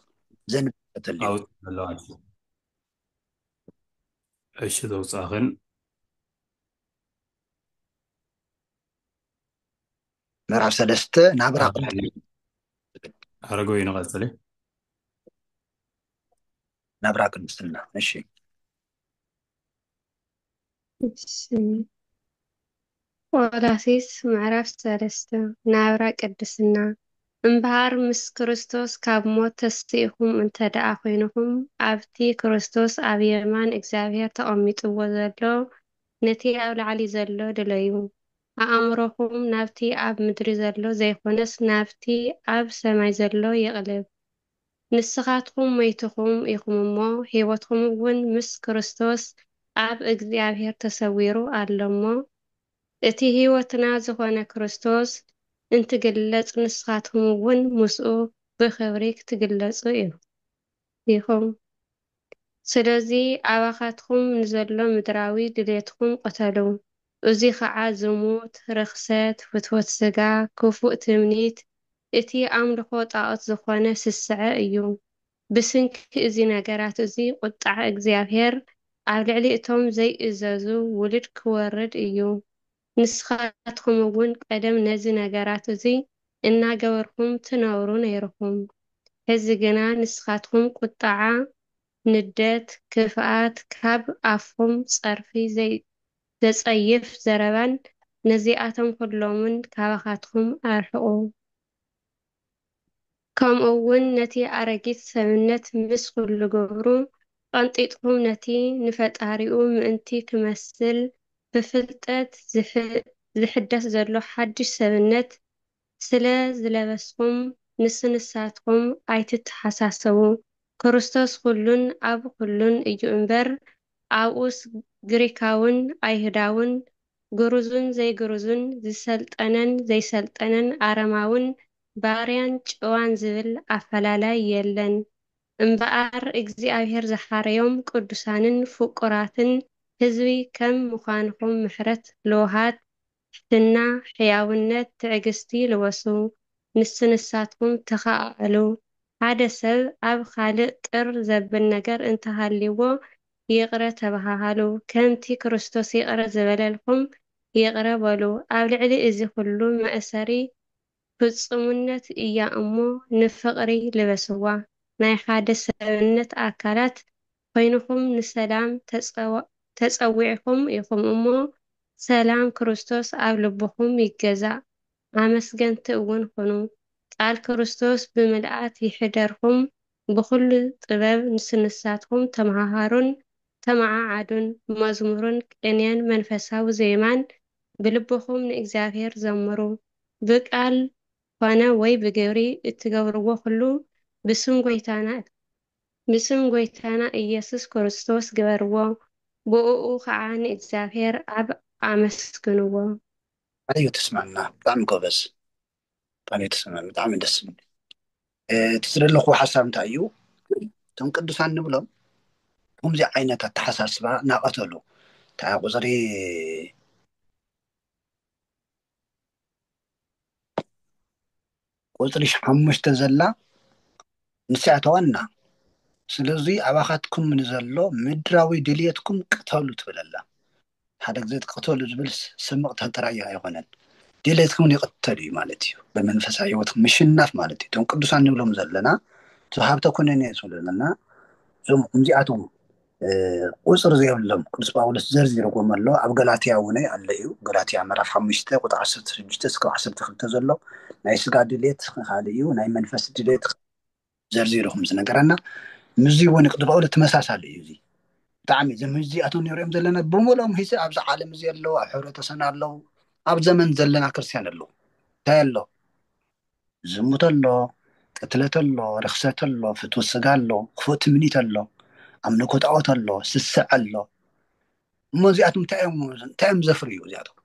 ዘንብብ ሰብ ተልዩ እሺ ዘውፃኽን ምዕራፍ 3 ናብራ ሓረገወይ ንቐፅለ ናብራ ቅድስና እሺ ቆላስይስ ምዕራፍ 3 ናብራ ቅድስና እምበሃር ምስ ክርስቶስ ካብ ሞት ተስኢኹም እንተደኣ ኮይንኩም ኣብቲ ክርስቶስ ኣብ የማን እግዚኣብሔር ተቐሚጥዎ ዘሎ ነቲ ኣብ ላዕሊ ዘሎ ድለዩ ኣእምሮኹም ናብቲ ኣብ ምድሪ ዘሎ ዘይኮነስ ናብቲ ኣብ ሰማይ ዘሎ ይቕልብ ንስኻትኩም ሞይትኩም ኢኹም እሞ ሂወትኩም እውን ምስ ክርስቶስ ኣብ እግዚኣብሔር ተሰዊሩ ኣሎ እሞ እቲ ሂወትና ዝኾነ ክርስቶስ እንትግለጽ ንስኻትኩም እውን ምስኡ ብክብሪ ክትግለጹ ኢኹም ስለዚ ኣባኻትኩም ንዘሎ ምድራዊ ድሌትኩም ቀተሉ እዚ ከዓ ዝሙት ርክሰት ፍትወት ስጋ ክፉእ ትምኒት እቲ ኣምልኾ ጣዖት ዝኾነ ስስዐ እዩ ብስንኪ እዚ ነገራት እዚ ቁጣዕ እግዚኣብሔር ኣብ ልዕሊ እቶም ዘይእዘዙ ውሉድ ክወርድ እዩ ንስኻትኩም እውን ቀደም ነዚ ነገራት እዚ እናገበርኩም ትነብሩ ነይርኩም ሕዚ ግና ንስኻትኩም ቁጣዓ ንደት ክፍኣት ካብ ኣፎም ፀርፊ ዘፀይፍ ዘረባን ነዚኣቶም ኩሎምን ካባኻትኩም ኣርሕቑ። ከምኡውን ነቲ ኣረጊት ሰብነት ምስ ኩሉ ግብሩ ቀንጢጥኩም ነቲ ንፈጣሪኡ ምእንቲ ክመስል ብፍልጠት ዝሕደስ ዘሎ ሓድሽ ሰብነት ስለ ዝለበስኩም ንስንሳትኩም ኣይትተሓሳሰቡ። ክርስቶስ ኩሉን ኣብ ኩሉን እዩ እምበር ኣብኡስ ግሪካውን ኣይሁዳውን ግሩዝን ዘይግሩዝን ዝሰልጠነን ዘይሰልጠነን ኣረማውን ባርያን ጭዋን ዝብል ኣፈላላይ የለን እምበኣር እግዚኣብሔር ዝሓረዮም ቅዱሳንን ፍቁራትን ህዝቢ ከም ምዃንኩም ምሕረት ልውሃት ሕትና ሕያውነት ትዕግስቲ ልወሱ ንስንሳትኩም ተኻኣሉ። ሓደ ሰብ ኣብ ካልእ ቅር ዘብል ነገር እንተሃልይዎ ይቕረ ተባሃሉ ከምቲ ክርስቶስ ይቕረ ዝበለልኩም ይቕረ በሉ። ኣብ ልዕሊ እዚ ኩሉ መእሰሪ ፍጹምነት እያ እሞ ንፍቕሪ ልበስዋ። ናይ ሓደ ሰብነት ኣካላት ኮይንኩም ንሰላም ተፀዊዕኩም ኢኹም እሞ ሰላም ክርስቶስ ኣብ ልብኩም ይገዛእ። ኣመስገንቲ እውን ኩኑ። ቃል ክርስቶስ ብምልኣት ይሕደርኩም። ብኩሉ ጥበብ ንስንሳትኩም ተመሃሃሩን ተመዓዓዱን መዝሙርን ቅኔን መንፈሳዊ ዜማን ብልብኩም ንእግዚኣብሔር ዘምሩ። ብቃል ኮነ ወይ ብግብሪ እትገብርዎ ኩሉ ብስም ጎይታና ኢየሱስ ክርስቶስ ግበርዎ። ብእኡ ከዓ ንእግዚኣብሔር ኣብ ኣመስግንዎ። እዩ ትስማዕና ብጣዕሚ ጎበዝ ብጣዕሚ ትስማዕ ብጣዕሚ ደስ ዝብል ትዝደለኹ ሓሳብ እንታይ እዩ እቶም ቅዱሳን ንብሎም ከምዚ ዓይነት ኣተሓሳስባ ናቐተሉ እንታይ ቁፅሪ 5 ዘላ ንስያ ተዋና ስለዚ ኣባኻትኩም ንዘሎ ምድራዊ ድልየትኩም ቅተሉ ትብለላ። ሓደ ግዜ ትቅተሉ ዝብል ስምቕ ተራእዩ ኣይኮነን ድልየትኩም ይቅተሉ እዩ ማለት እዩ። ብመንፈሳዊ ህይወትኩም ምሽናፍ ማለት እዩ። እቶም ቅዱሳን ንብሎም ዘለና ትሃብተ ኩነኔ ዝብለና እዞም እዚኣቶም ቁፅሪ ዘይብሎም ቅዱስ ጳውሎስ ዘርዚርዎም ኣሎ። ኣብ ገላትያ እውን ኣሎ እዩ። ገላትያ ምዕራፍ 5 ቁጥሪ 16 እስካብ 12 ዘሎ ናይ ስጋ ድልየት ካልእ እዩ፣ ናይ መንፈስ ድልየት ዘርዚርኩም ዝነገረና ምዚ እውን ቅዱስ ጳውሎስ ተመሳሳሊ እዩ። እዚ ብጣዕሚ እዚኣቶም ንሪኦም ዘለና ብምሎም ሂዘ ኣብዚ ዓለም እዚ ኣለዉ፣ ኣብ ሕብረተሰብና ኣለዉ፣ ኣብ ዘመን ዘለና ክርስቲያን ኣለዉ። እንታይ ኣሎ? ዝሙት ኣሎ፣ ቅትለት ኣሎ፣ ርክሰት ኣሎ፣ ፍትወት ስጋ ኣሎ፣ ክፉእ ትምኒት ኣሎ፣ ኣምልኮ ጣዖት ኣሎ፣ ስስዕ ኣሎ። እሞ እዚኣቶም እንታይ እዮም ዘፍርዩ? እዚኣቶም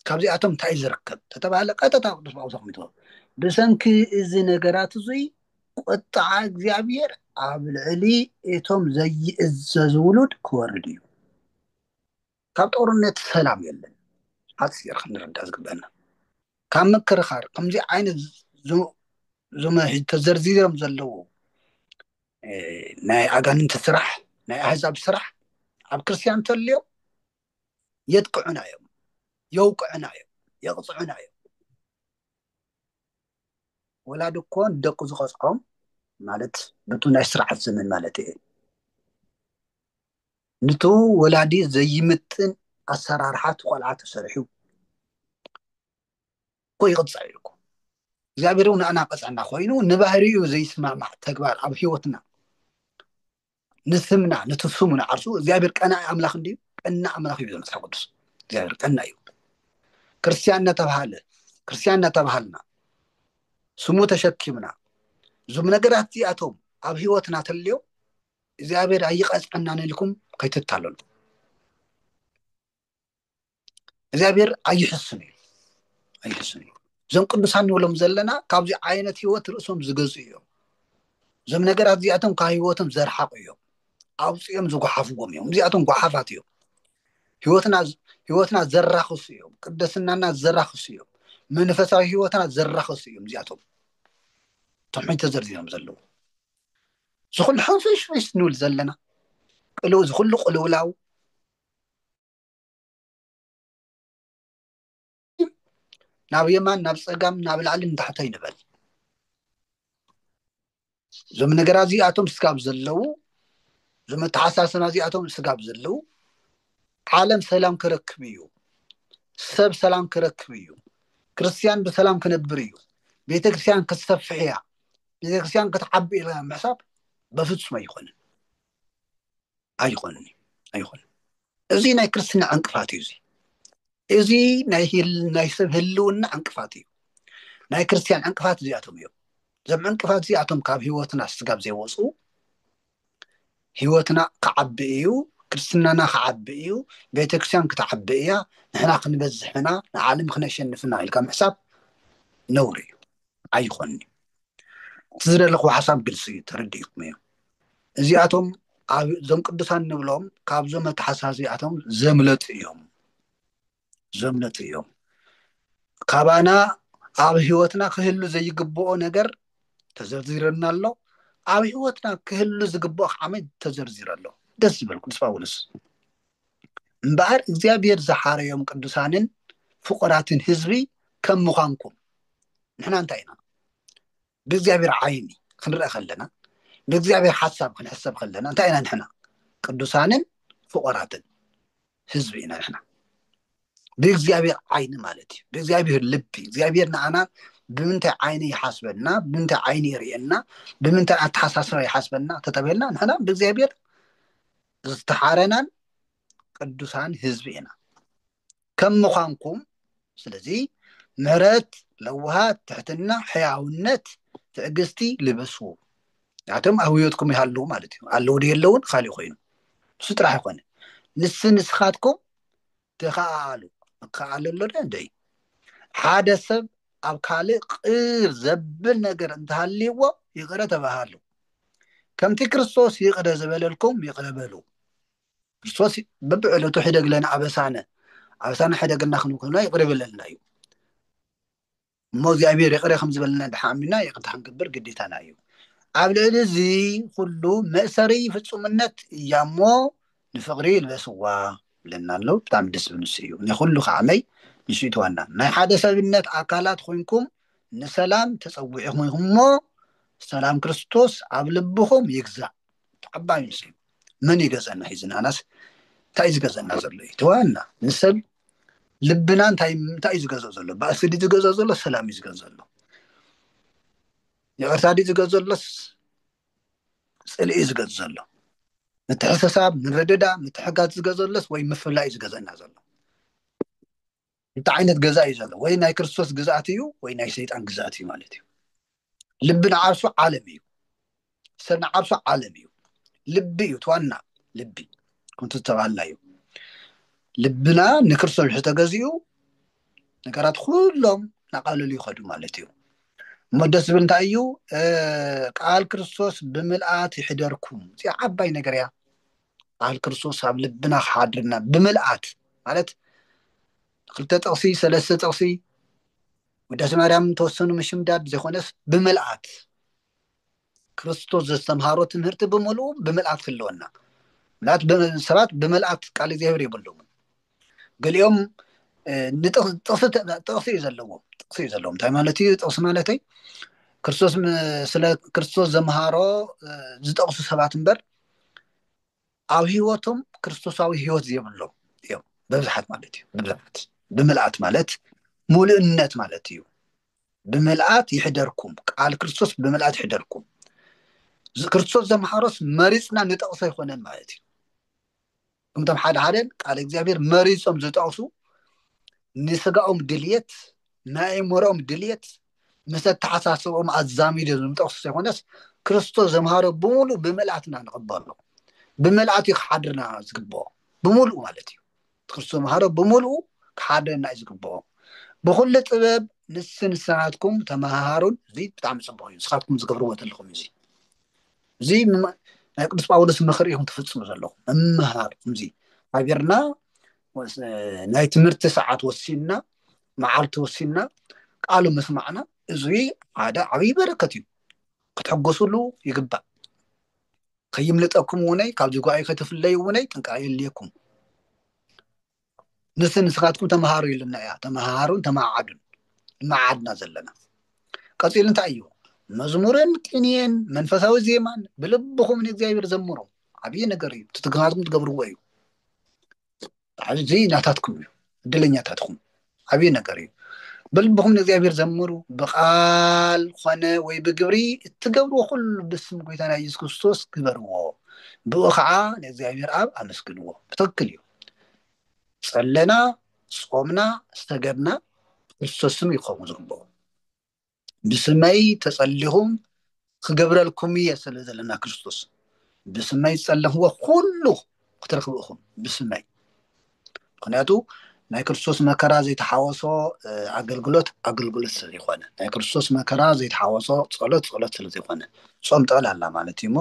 ካብዚኣቶም እንታይ ዝርከብ ተተባሃለ ቀጥታ ቅዱስ ጳውሎስ ኣቕሚጥዎ ብሰንኪ እዚ ነገራት እዙይ ቁጣዓ እግዚኣብሔር ኣብ ልዕሊ እቶም ዘይእዘዝ ውሉድ ክወርድ እዩ። ካብ ጦርነት ሰላም የለን። ሓፂር ክንርዳእ ዝግበአና ካብ ምክርኻር ከምዚ ዓይነት ዞመ ተዘርዚሮም ዘለዉ ናይ ኣጋንንቲ ስራሕ ናይ ኣህዛብ ስራሕ ኣብ ክርስቲያን እንተልዮም የጥቅዑና እዮም፣ የውቅዑና እዮም፣ የቕፅዑና እዮም። ወላድ እኮ ንደቁ ዝቐፅዖም ማለት ነቱ ናይ ስርዓት ዘመን ማለት እየ ነቱ ወላዲ ዘይምጥን ኣሰራርሓት ቆልዓ ተሰሪሑ እኮ ይቕፅዕ እዩ እኮ። እግዚኣብሔር ንኣና ቀፅዕና ኮይኑ ንባህሪኡ ዘይስማማዕ ተግባር ኣብ ሂወትና ንስምና ነቲ ስሙና ዓርሱ እግዚኣብሔር ቀናኢ ኣምላኽ እንድዩ? ቀናኢ ኣምላኽ እዩ መፅሓፍ ቅዱስ። እግዚኣብሔር ቀና እዩ። ክርስቲያን እናተባሃልና ስሙ ተሸኪምና እዞም ነገራት እዚኣቶም ኣብ ሂወትና ተልዮ እግዚኣብሔር ኣይቀፅዐናን ኢልኩም ከይትታለሉ። እግዚኣብሔር ኣይሕስን እዩ እዞም ቅዱሳን ንብሎም ዘለና ካብዚ ዓይነት ሂወት ርእሶም ዝገዙ እዮም። እዞም ነገራት እዚኣቶም ካብ ሂወቶም ዘርሓቁ እዮም፣ ኣውፅኦም ዝጓሓፍዎም እዮም። እዚኣቶም ጓሓፋት እዮም። ሂወትና ዘራክሱ እዮም፣ ቅድስናና ዘራክሱ እዮም፣ መንፈሳዊ ሂወትና ዘራክሱ እዮም። እዚኣቶም እቶም ሕጂ ተዘርዚሮም ዘለዉ ዝኩሉ ሕንፍሽፍሽ ንብል ዘለና ቅልው ዝኩሉ ቅልውላው ናብ የማን ናብ ፀጋም ናብ ላዕሊ ንታሕተይ ንበል። እዞም ነገራት እዚኣቶም ስካብ ዘለዉ زمت حساسنا زياتهم سقاب زلو عالم سلام كركبيو سب سلام كركبيو كريستيان بسلام كنبريو بيت كريستيان كتسفحيا بيت كريستيان كتعبي إلى محساب بفتش ما يخون أيخون إزي ناي كريستنا عنكفاتي إزي ناي سب هلونا عنكفاتي ناي كريستيان عنكفات زياتهم يو زم عنكفات زياتهم كاب هيوتنا سقاب زي وصو هيوتنا كعبئيو كريستنا كعبئيو بيت كريستيان كتعبئيا نحنا خنبزحنا عالم خنشنفنا إلكم حساب نوري أيخوني تزرع لكو حساب قلسي ترديكم يو زياتهم زم قدسان نبلهم كاب زم تحساسياتهم زملت يوم كابانا عاب هيوتنا كهلو زي قبوه نقر تزرزيرنا الله عاب هيوتنا كهلو زي قبوه عمد تزرزير الله دس بالكم تفاولس مبار اكزيابير زحارة يوم قدسانين فقراتين هزبي كم مخانكم نحنا انتينا بإكزيابير عيني خنرأ خلنا بإكزيابير حساب خنحسب خلنا انتينا نحنا قدسانين فقراتين هزبينا نحنا بإكزيابير عين مالتي بإكزيابير لبي إكزيابير نعنا بمنتع عيني يحاسبنا بمنتع عيني يرينا بمنتع أتحساسنا يحاسبنا تتبهلنا نحنا بإكزيابير استحارنا قدسان هزبينا كم مخانكم سلزي مرات لوهات تحتنا حياونت تأجستي لبسو يعتم أهويتكم يهلو مالتي علو دي اللون خالي خوينو ستراح يخون نسخاتكم تخالو كالو لدي حادث أو كالي قير زبل نقر انتهاليو يقرأ تبهالو كم تكرستوس يقرأ زبالكم يقرأ بالو كرستوس ببعلو تحدق لنا عبسانا حدا قلنا خنوكنا يقرب لنا يو موزي أبير يقرأ خمس بلنا دحامنا يقطع نكبر قديتنا يو عبد الزي كله مأسري في الصمنات يامو نفقري البسوا لنا لو بتعم دس بنسيو نخلو خامي نسيتوانا ما حدث بالنت أكلات خوينكم نسلام تصوعهم هم سلام كريستوس عبلبهم يجزع عبا يمسي من يجزعنا هيزنا ناس تايز جزعنا زلي توانا نسل لبنا تايز جزع زلو بس دي جزع زلو سلام يجزع زلو يغرتادي جزع زلو سأل يجزع زلو نتحسساب نرددا نتحقات جزع زلو وي مفلا يجزعنا زلو انت عينت جزع زلو وي ناي كريستوس جزعتيو وي ناي شيطان جزعتي مالتي لبنا عارفو عالميو سنة عارفو عالميو لبي توانا لبي كنت تتغلايو لبنا نكرسو الحتا جزيو نكرات كلهم نقالوا لي خدو مالتيو مدس بنتايو قال كريستوس بملآت يحضركم زي عباي نغريا قال كريستوس اب لبنا حاضرنا بملآت مالت خلت تقسي ثلاثه تقسي وداس مريم توسنو مشمداد زخونس بملآت كريستوس زستمهارو تمهرت بملو بملآت خلونا ملآت سبات بملآت قال እግዚአብሔር يبلوم قال يوم تقصي زلوم تاي مالتي تقص مالتي كريستوس سلا كريستوس زمهارو زتقص سبات امبر او هيوتهم كريستوساوي هيوت زيبلو يوم ببزحت مالتي ببزحت بملآت مالت مولئنت مالتي بملآت يحضركم قال كريستوس بملآت يحضركم كريستوس زمهاروس مريصنا نتقص يخونن مالتي كمتم حدا قال እግዚአብሔር مريصهم زتقصو نسقاهم دليت نايمورهم دليت مثل تحساسهم عزامي دم تقص يخونس كريستوس زمهارو بمولو بملآتنا نقبله بملآت يحضرنا زقبو بمولو مالتي كريستوس زمهارو بمولو حضرنا زقبو بكل طبب نسن ساعتكم تمهارون زي بتعمل صباحين ساعتكم زقبروا تلكم زي قدس باولس مخريهم تفصموا زلو امهار زي عبرنا ناي تمرت ساعات وسينا معالت وسينا قالوا مسمعنا زي هذا عبي بركتي كتحقسوا له يقبع كيملطكم وني كابجو غاي كتفلي وني تنقاي ليكم نسن ساعتكم تمهارو يلنا يا تمهارون تماعدون معادنا زلنا قصيل انت ايو مزمورن قنين منفساوي زيمان بلبكم من እግዚአብሔር زمروا عبيه نجاري تتقاعدون تقبروا ويو زي ناتاتكم الدلنيا تاتكم عبيه نجاري بل بهم نزيابير زمروا بقال خانة ويبقبري تقبروا كل باسم قويتانا يسوس كريستوس كبروا بوخعا نزيابير أب أمسكنوا بتوكل يو صلنا صومنا استجبنا كريستوسم يقوم زغبوا بسمي تصليهم خجبر الكمية سلسلة لنا كريستوس بسمي تصلي هو كله اخترقوهم بسمي قناتو ናይ ክርስቶስ መከራ ዘይተሓወሶ ኣገልግሎት ስለ ዘይኮነ ናይ ክርስቶስ መከራ ዘይተሓወሶ ጸሎት ስለ ዘይኮነ ጾም ጠቕላላ ማለት እዩ ሞ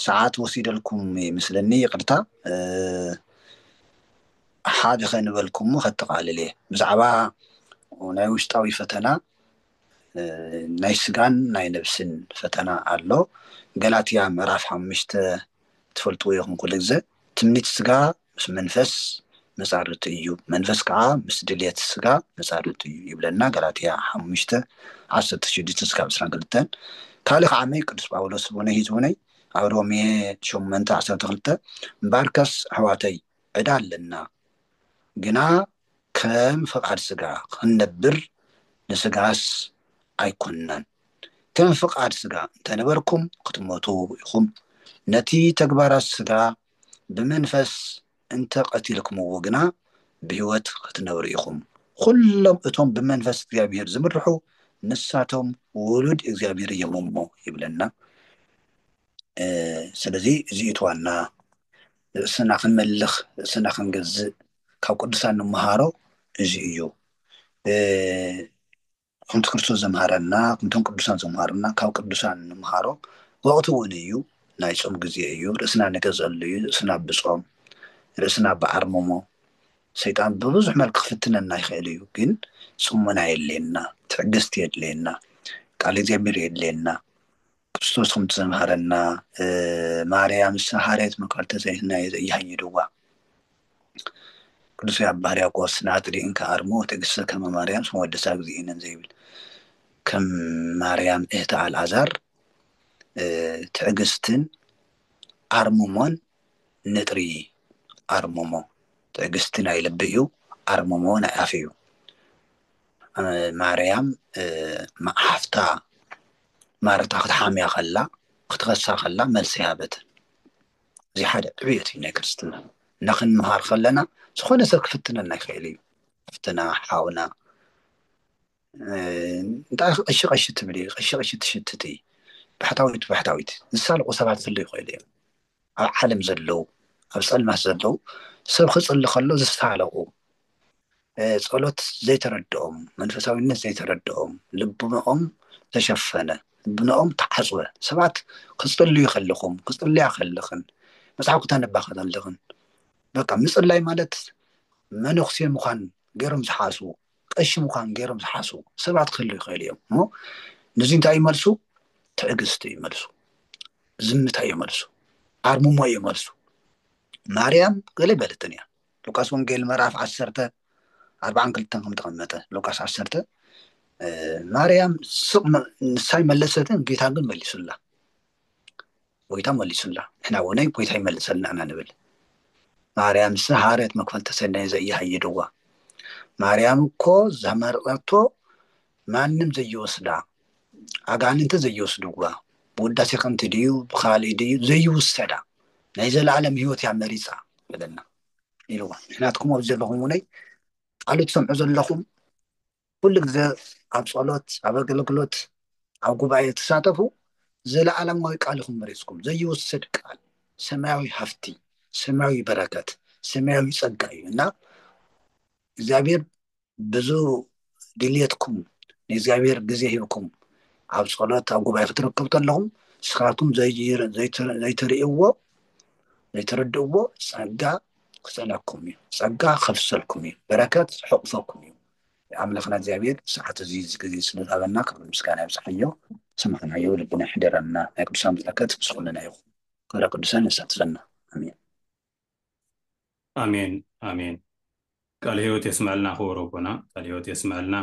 ሰዓት ወሲደልኩም ይመስለኒ ይቅርታ ሓደ ከንበልኩም ከተቃልል እየ ብዛዕባ ናይ ውሽጣዊ ፈተና ናይ ስጋን ናይ ነብስን ፈተና ኣሎ ገላትያ ምዕራፍ 5 ትፈልጥዎ ኢኹም ኩሉ ግዜ ትምኒት ስጋ ምስ መንፈስ መሳርት እዩ መንፈስ ከዓ ምስ ድልየት ስጋ መሳርት እዩ ይብለና ገላትያ 5:16-22 ካልእ ከዓ ቅዱስ ጳውሎስ ብነ ሂዝቡነይ ኣብ ሮሜ 8:12 እምበርከስ ኣሕዋተይ ዕዳ ኣለና ግና ከም ፈቃድ ስጋ ክንነብር ንስጋስ ኣይኮንናን ከም ፈቃድ ስጋ እንተነበርኩም ክትሞቱ ኢኹም ነቲ ተግባራት ስጋ ብመንፈስ انت قتلكم وغنا بهوت ክትነብሩ ኢኹም ኩሎም እቶም ብመንፈስ እግዚአብሔር ዝምርሑ ንሳቶም ውሉድ እግዚአብሔር የሞሞ ይብለና ስለዚ እዚ እትዋና ስና ክንመልኽ ስና ክንገዝእ ካብ ቅዱሳን ንምሃሮ እዚ እዩ ኩንቱ ክርስቶስ ዘምሃረና ኩንቶም ቅዱሳን ዘምሃረና ካብ ቅዱሳን ንምሃሮ ወቅቱ እውን እዩ ናይ ጾም ግዜ እዩ ርእስና ንገዘሉ እዩ ርእስና ብጾም ርእስና በአርሞሞ ሰይጣን በብዙሕ መልክ ክፍትነና ይኽእል እዩ ግን ጽሙና የለና ትዕግስት የለና ቃል እግዚአብሔር የለና ክርስቶስ ከም ዘምሃረና ማርያም ሰሃረት መቃልተ ዘይና ይሃይድዋ ቅዱስ ያባርያቆስ ናትሪን ከአርሞ ትዕግስት ከመ ማርያም ወደሳግዚእነን ዘይብል ከም ማርያም እህተ አልዓዛር ትዕግስትን አርሞሞን ንጥሪ አርሞሞ ትዕግስትን አይልብዩ አርሞሞ ናይ አፍዩ ማርያም ማሕፍታ ማርታ ክትሓምያ ከላ ክትኸሳ ከላ መልሲ ሃበት እዚ ሓደ ዕብየት ናይ ክርስትና ንኽንምሃር ከለና ዝኾነ ሰብ ክፍትነና ይኽእል እዩ ፍትና ሓውና እንታይ ቀሺ ትብል ቀሺ ትሽትቲ ባሕታዊት ዝሳልቁ ሰባት ዘለው ይኽእል እዮም ኣብ ዓለም ዘለው ኣብ ጸልማት ዘለው ሰብ ክጽሊ ከሎ ዝሳለቁ ጸሎት ዘይተረድኦም መንፈሳዊነት ዘይተረድኦም ልብኦም ተሸፈነ ልብኦም ተዓጽወ ሰባት ክጽልዩ ይኸልኹም ክጽልያ ከለኽን መጽሓፍ ክተነባ ከለኽን በቃ ምጽላይ ማለት መነኩሴ ምዃን ገይሮም ዝሓስቡ ቀሺ ምዃን ገይሮም ዝሓስቡ ሰባት ክህልው ይኽእል እዮም እሞ ነዚ እንታይ ይመልሱ ትዕግስቲ ይመልሱ ዝምታ ይመልሱ አርሙሞ ይመልሱ ማርያም ገለ በለትን እያ ሉቃስ ወንጌል ምዕራፍ 10:42 ከም ተቐመጠ ሉቃስ 10 ማርያም ንሳይ መለሰትን ጌታ ግን መሊሱላ ወይታ መሊሱላ እሕና ወነይ ወይታ ይመልሰልና ኢና ንብል ማርያም ሰሃረት መክፈልተ ሰናይ ዘይሃይድዋ ማርያም እኮ ዘመረጠቶ ማንም ዘይወስዳ አጋንንተ ዘይወስድዋ ብውዳሴ ከምቲ ድዩ ብኻልእ ድዩ ዘይውሰዳ ናይ ዘለዓለም ህይወት ያ መሪፃ ብለና ኢልዋ ንሕናትኩም ኣብ ዘለኹም ውነይ ቃል ትሰምዑ ዘለኹም ኩሉ ግዜ ኣብ ጸሎት ኣብ ኣገልግሎት ኣብ ጉባኤ ተሳተፉ ዘለዓለማዊ ቃል ኢኹም መሪፅኩም ዘይውሰድ ቃል ሰማያዊ ሃፍቲ ሰማያዊ በረከት ሰማያዊ ጸጋ እዩ እና እግዚአብሔር ብዙ ድልየትኩም ንእግዚአብሔር ግዜ ሂብኩም ኣብ ጸሎት ኣብ ጉባኤ ክትርከቡ ከለኹም ንስኻትኩም ዘይተረድእዎ ጸጋ ክጸነኩም እዩ ጸጋ ከፍሰልኩም እዩ በረከት ሕቁፈኩም እዩ ኣምላኽና እግዚአብሔር ሰዓት እዚ ግዜ ስለዝሃበና ክብሪ ምስጋና ይብፅሐዮ ሰማዕናዮ ልብና ይሕደረና ናይ ቅዱሳን በረከት ምስኹልና ይኹን ክብረ ቅዱሳን ይሳትፈና አሜን አሜን አሜን ቃል ሕይወት የስማልና ሆሮቦና ቃል ሕይወት የስማልና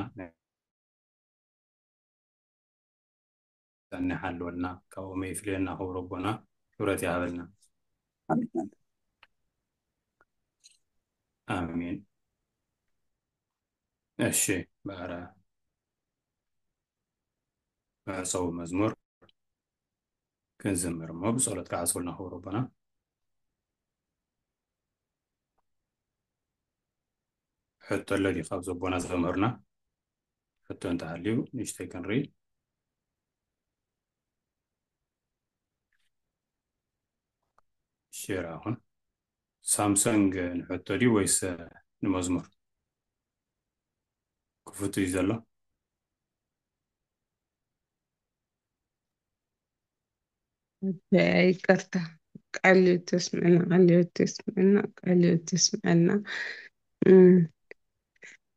ተነሐሉና ከወመ ይፍለና ሆሮቦና ክብረት ያበልና آمين. آمين. እሺ በሰው መዝሙር ክንዝምር እሞ ብጸሎት ክዓጽውልና ክቡር ረበና ሕቶ ለዲ ካብ ዘቦና ዘምህርና ሕቶ እንተሃልዩ ንእሽተይ ክንርኢ ሼር አሁን ሳምሰንግ ንሕቶ ዲ ወይስ ንመዝሙር ክፍቱ እዩ ዘሎ ይቅርታ ቃልዮ ተስምዐና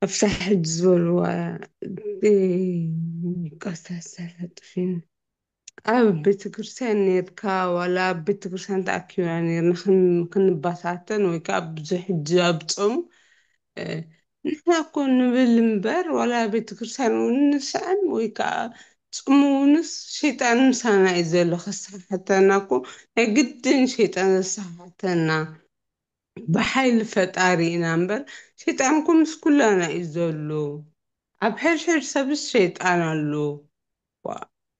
أفتح الزول قصص بيت كرسان نيركا ولا بيت كرسان تأكيو يعني نخن بساتن ويكاب بزح جاب تصم نحنا كون بالمبر ولا بيت كرسان ونسعن ويكا تصمونس شيطان مسانا إزالو خاصة حتى ناكو جدا شيطان ساعتنا بحيل فتارينا نبر شيطانكم مش كلنا إزالو عبحر سبس شيطان اللو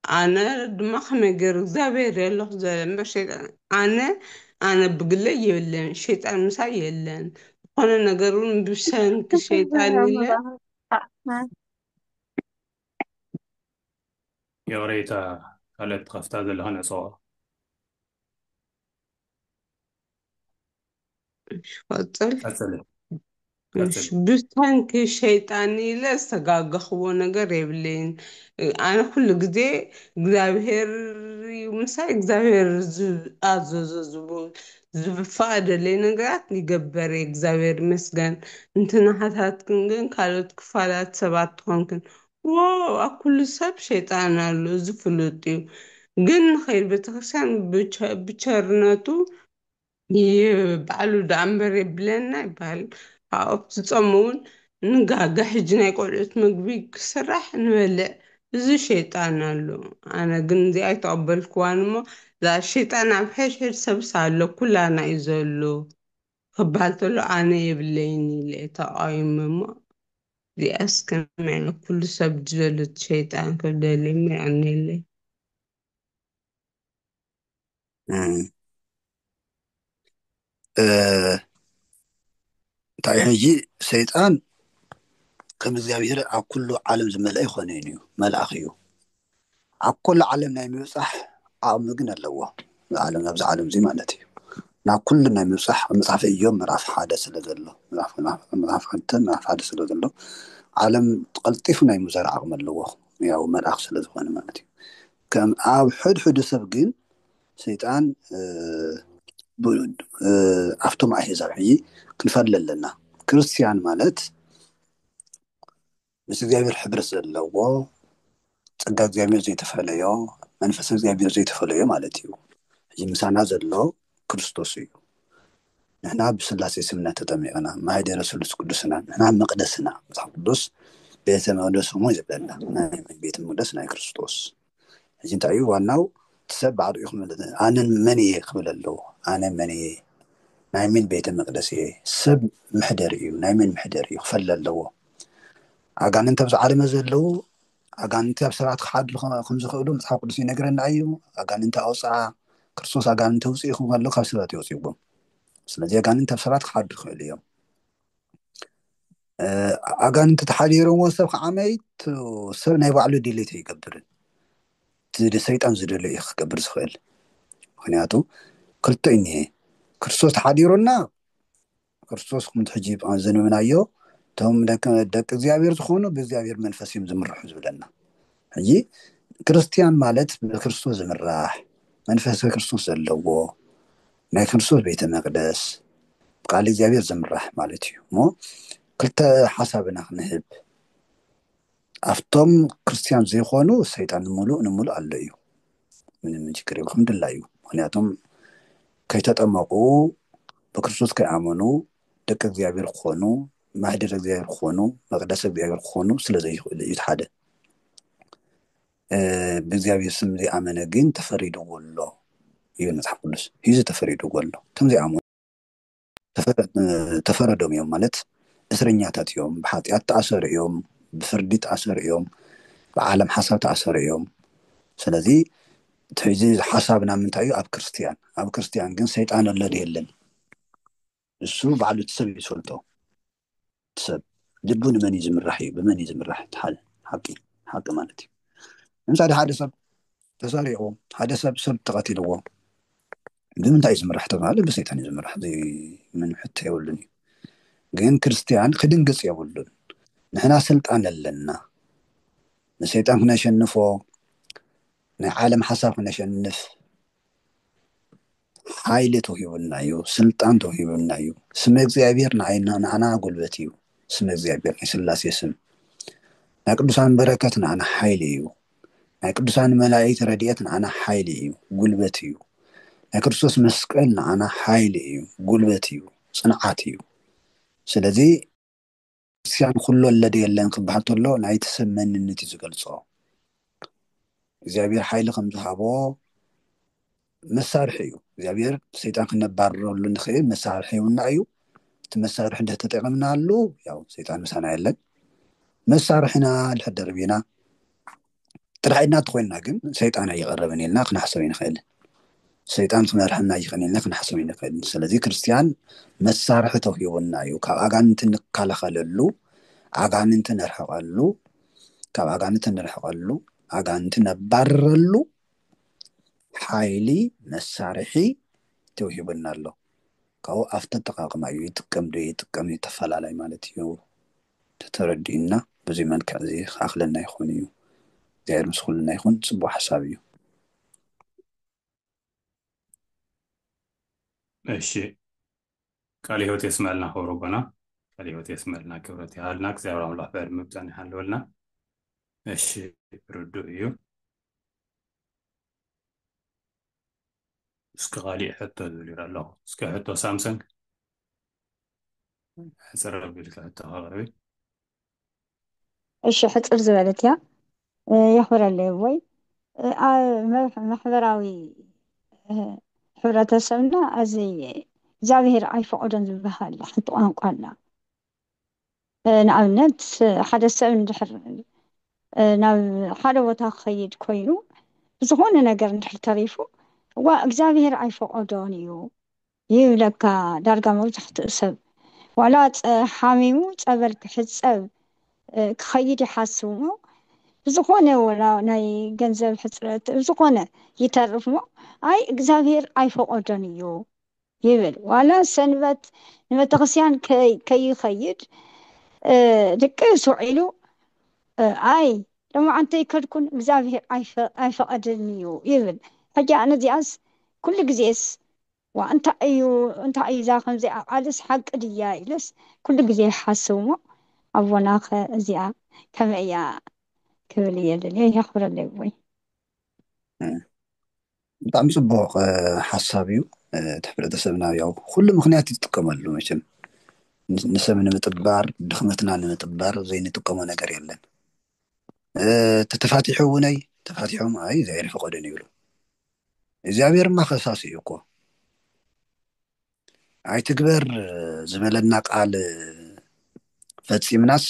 أنا دماغ مجر زابير يلو زلمة بس أنا بقول يلن شيطان مسا يلن أنا نقولون بسان كشيطان يلا يا ريت خلت خفتاد اللي هنا صور فضل أسأل مش أسأل بسان كشيطان يلا استقاقخو نقر يبلين أنا كل قدي እግዚአብሔር مسا እግዚአብሔር زبو ዝፋደ ለይ ነገራት ይገበረ እግዚአብሔር መስገን እንትና ሀታትክን ግን ካልኦት ክፋላት ሰባት ኮንክን ዋው አኩሉ ሰብ ሸይጣን አሉ ዝፍሉጥ እዩ ግን ንኸይድ ቤተክርስትያን ብቸርነቱ በዓሉ ዳእምበር የብለና ይበሃል ኣብቲ ፆም እውን ንጋጋ ሕጂ ናይ ቆልዑት ምግቢ ክስራሕ ንበልዕ እዚ ሸይጣን ኣሎ ኣነ ግን እዚኣ ኣይተቐበልክዋን እሞ እዛ ሸይጣን ኣብ ሕድሕድ ሰብስ ኣሎ ኩላና እዩ ዘሎ ክበሃል ተሎ ኣነ የብለይኒ ኢለ ተቃዊሙ እሞ እዚኣስ ከመይ ኩሉ ሰብ ዝበለት ሸይጣን ክብደል ይምርዓኒ የለይ እንታይ ሕጂ ሰይጣን ከም እግዚኣብሔር ኣብ ኩሉ ዓለም ዝመልአ ይኮነ እዩ መልኣኽ እዩ ኣብ ኩሉ ዓለም ናይ ምብፃሕ ዓቕሚ ግን ኣለዎ ዓለም ኣብዚ ዓለም እዚ ማለት እዩ ናብ ኩሉ ናይ ምብፃሕ መፅሓፈ እዮም ምዕራፍ ሓደ ስለ ዘሎ ምዕራፍ ክልተ ምዕራፍ ሓደ ስለ ዘሎ ዓለም ቀልጢፉ ናይ ምብዛር ዓቕሚ ኣለዎ ያው መልኣኽ ስለ ዝኾነ ማለት እዩ ከም ኣብ ሕድሕዱ ሰብ ግን ሰይጣን ኣብቶም ኣሕዛብ ሕጂ ክንፈሊ ኣለና ክርስቲያን ማለት ምስ እግዚኣብሔር ሕብረት ዘለዎ ፀጋ እግዚኣብሔር ዘይተፈለዮ መንፈስ እግዚኣብሔር ዘይተፈለዮ ማለት እዩ ሕጂ ምሳና ዘሎ ክርስቶስ እዩ ንሕና ብስላሴ ስምነት ተጠሚቕና ማህደረ ስሉስ ቅዱስና ንሕና መቅደስና መፅሓፍ ቅዱስ ቤተ መቅደስ እሞ ይብለና ናይ ቤተ መቅደስ ናይ ክርስቶስ ሕጂ እንታይ እዩ ዋናው ሰብ ባዕሉ ክብል ኣነን መን እየ ክብል ኣለዎ ኣነ መን እየ ናይ ምን ቤተ መቅደስ እየ ሰብ ምሕደር እዩ ናይ ምን ምሕደር እዩ ክፈሊ ኣለዎ ኣጋንንቲ ኣብዚ ዓለመ ዘለው ኣጋንንቲ ኣብ ሰባት ክሓድሩ ከምዝኽእሉ መፅሓፍ ቅዱስ ይነግረና እዩ ኣጋንንቲ ኣውፅኣ ክርስቶስ ኣጋንንቲ ውፅኢኹም ከሎ ካብ ሰባት ይውፅኢዎም ስለዚ ኣጋንንቲ ኣብ ሰባት ክሓድሩ ይኽእሉ እዮም ኣጋንንቲ ተሓዲሮምዎ ሰብ ከዓመይ ሰብ ናይ ባዕሉ ድሌት ኣይገብርን ሰይጣን ዝደልዮ እዩ ክገብር ዝኽእል ምክንያቱ ክልተ እኒሄ ክርስቶስ ተሓዲሮና ክርስቶስ ከምቲ ሕጂ ዘንብብናዮ እቶም ደቂ እግዚኣብሔር ዝኾኑ ብእግዚኣብሔር መንፈስ እዮም ዝምርሑ ዝብለና ሕጂ ክርስቲያን ማለት ብክርስቶስ ዝምራሕ መንፈስ ክርስቶስ ዘለዎ ናይ ክርስቶስ ቤተ መቅደስ ብቃል እግዚኣብሔር ዝምራሕ ማለት እዩ እሞ ክልተ ሓሳብና ክንህብ ኣብቶም ክርስቲያን ዘይኮኑ ሰይጣን ንሙሉእ ኣሎ እዩ ምንም ችግር የብኩም ድላ እዩ ምክንያቱም ከይተጠመቁ ብክርስቶስ ከይኣመኑ ደቂ እግዚኣብሔር ክኾኑ ማህደረ እግዚኣብሔር ክኾኑ መቅደስ እግዚኣብሔር ክኾኑ ስለዘይኽእሉ እዩ ሓደ ብእግዚኣብሔር ስም ዘይኣመነ ግን ተፈሪድዎ ኣሎ እዩ መጽሓፍ ቅዱስ ሂዙ ተፈሪዱ ዘሎ እቶም ዘይኣምኑ ተፈረዶም እዮም ማለት እስረኛታት እዮም ብሓጢኣት ተኣሰሩ እዮም ብፍርዲ ተኣሰሩ እዮም ብዓለም ሓሳብ ተኣሰሩ እዮም ስለዚ እዚ ሓሳብና ምንታይ እዩ ኣብ ክርስቲያን ግን ሰይጣን ኣለድ የለን እሱ ባዕሉ ትሰብ ይስፈልጦ ትሰብ ልቡ ንመን እዩ ዝምራሕ እዩ ብመን እዩ ዝምራሕ ሓቂ ማለት እዩ ለምሳሌ ሓደ ሰብ ተሰሪቑ ሓደ ሰብ ተቐቲልዎ ብምንታይ እዩ ዝምራሕ ተባሃለ ብሰይጣን እዩ ዝምራሕ ምን ሕቶ የብሉን እዩ ግን ክርስቲያን ክድንግፅ የብሉን ንሕና ስልጣን ኣለና ንሰይጣን ክነሸንፎ ናይ ዓለም ሓሳብ ክነሸንፍ ሓይሊ ተሂቡና እዩ ስልጣን ተሂቡና እዩ ስመ እግዚኣብሔር ንዓና ጉልበት እዩ ስመ እግዚኣብሔር ናይ ስላሴ ስም ናይ ቅዱሳን በረከት ንዓና ሓይሊ እዩ ናይ ቅዱሳን መላእክት ረድኤት ንዓና ሓይሊ እዩ ጉልበት እዩ ናይ ክርስቶስ መስቀል ንዓና ሓይሊ እዩ ጉልበት እዩ ጽንዓት እዩ ስለዚ ክርስቲያን ኩሉ ኣለደ የለን ክበሃል ተሎ ናይቲ ሰብ መንነት እዩ ዝገልጾ እግዚኣብሔር ሓይሊ ከም ዝሃቦ መሳርሒ እዩ እግዚኣብሔር ሰይጣን ክነባርረሉ ንኽእል መሳርሒ ይውና እዩ እቲ መሳርሒ እንደተጠቀምናሉ ያው ሰይጣን ምሳና የለን መሳርሒና ልሕደር ቢና ጥራሕ ኢድና ተኮይንና ግን ሰይጣን ኣይቀረበን ኢልና ክንሓስብ ይንኽእል ሰይጣን ክመርሐና ይኽእል ኢልና ክንሓስብ ይንኽእል ስለዚ ክርስቲያን መሳርሒ ተሂቡና እዩ ካብ ኣጋንንት ንከላኸለሉ ኣጋንንት ነርሕቐሉ ካብ ኣጋንንት ንርሕቐሉ ኣጋንንት ነባርረሉ ሓይሊ መሳርሒ ተውሂቡና ኣሎ ካብኡ ኣፍተ ጠቃቅማ እዩ ይጥቀም ዶ ይጥቀም ተፈላላይ ማለት እዩ ተተረዲእና በዚ መልክዕ እዚ ኣኽለና ይኹን እዩ እግዚአብሔር ምስኩልና ይኹን ጽቡቅ ሓሳብ እዩ እሺ ቃል ሕይወት የስመልና ኸብሮጎና ቃል ሕይወት የስመልና ክብረት ያህልና እግዚአብሔር አምላክ በዕድሜ ምብዛን ይሃለወልና እሺ ርዱ እዩ እስከ غالي حتى ذولير الله اسك حتى سامسونج حصر بالك حتى غربي እሺ ሕፅር ዝበለት እያ የኽብረለይ ወይ ማሕበራዊ ሕብረተሰብና እዚ እግዚአብሔር ኣይፈቀዶን ዝበሃል ሓንቲ ቋንቋ ኣላ ንኣብነት ሓደ ሰብ እንድሕር ናብ ሓደ ቦታ ክኸይድ ኮይኑ ዝኾነ ነገር እንድሕር ተሪፉ እግዚአብሔር ኣይፈቀዶን እዩ ይብለካ ዳርጋ መብዛሕትኡ ሰብ ዋላ ሓሚሙ ፀበል ክሕፀብ ክኸይድ ይሓስብ እሞ ብዝኾነ ወላ ናይ ገንዘብ ሕፅረት ብዝኾነ ይተርፍ እሞ ኣይ እግዚአብሔር ኣይፈቀዶን እዩ ይብል ዋላ ሰንበት ንቤተክርስትያን ከይኸይድ ድቅስ ውዒሉ ኣይ ሎማዓንቲ ይከድኩን እግዚአብሔር ኣይፈቀደን እዩ ይብል ሕጂ ኣነ እዚኣስ ኩሉ ግዜስ እንታይ እዩ እዛ ከምዚኣ ቃልስ ሓቂ ድያ ኢለስ ኩሉ ግዜ ይሓስብ እሞ ኣቦና ኸ እዚኣ ከመይ እያ ክብል እየ ደልየ የኽብረለይ ወይ ብጣዕሚ ጽቡቅ ሓሳብ እዩ እቲ ሕብረተሰብና ያው ኩሉ ምክንያት ይጥቀመሉ መቸም ንሰብ ንምጥባር ድኽመትና ንምጥባር ዘይንጥቀሞ ነገር የለን ተተፋቲሑ እውነይ ተፋቲሖም ኣይ እግዚአብሔር ይፈቀዶን ይብሉ እግዚአብሔርማ ከሳሲ እዩ እኮ ኣይትግበር ዝበለና ቃል ፈፂምናስ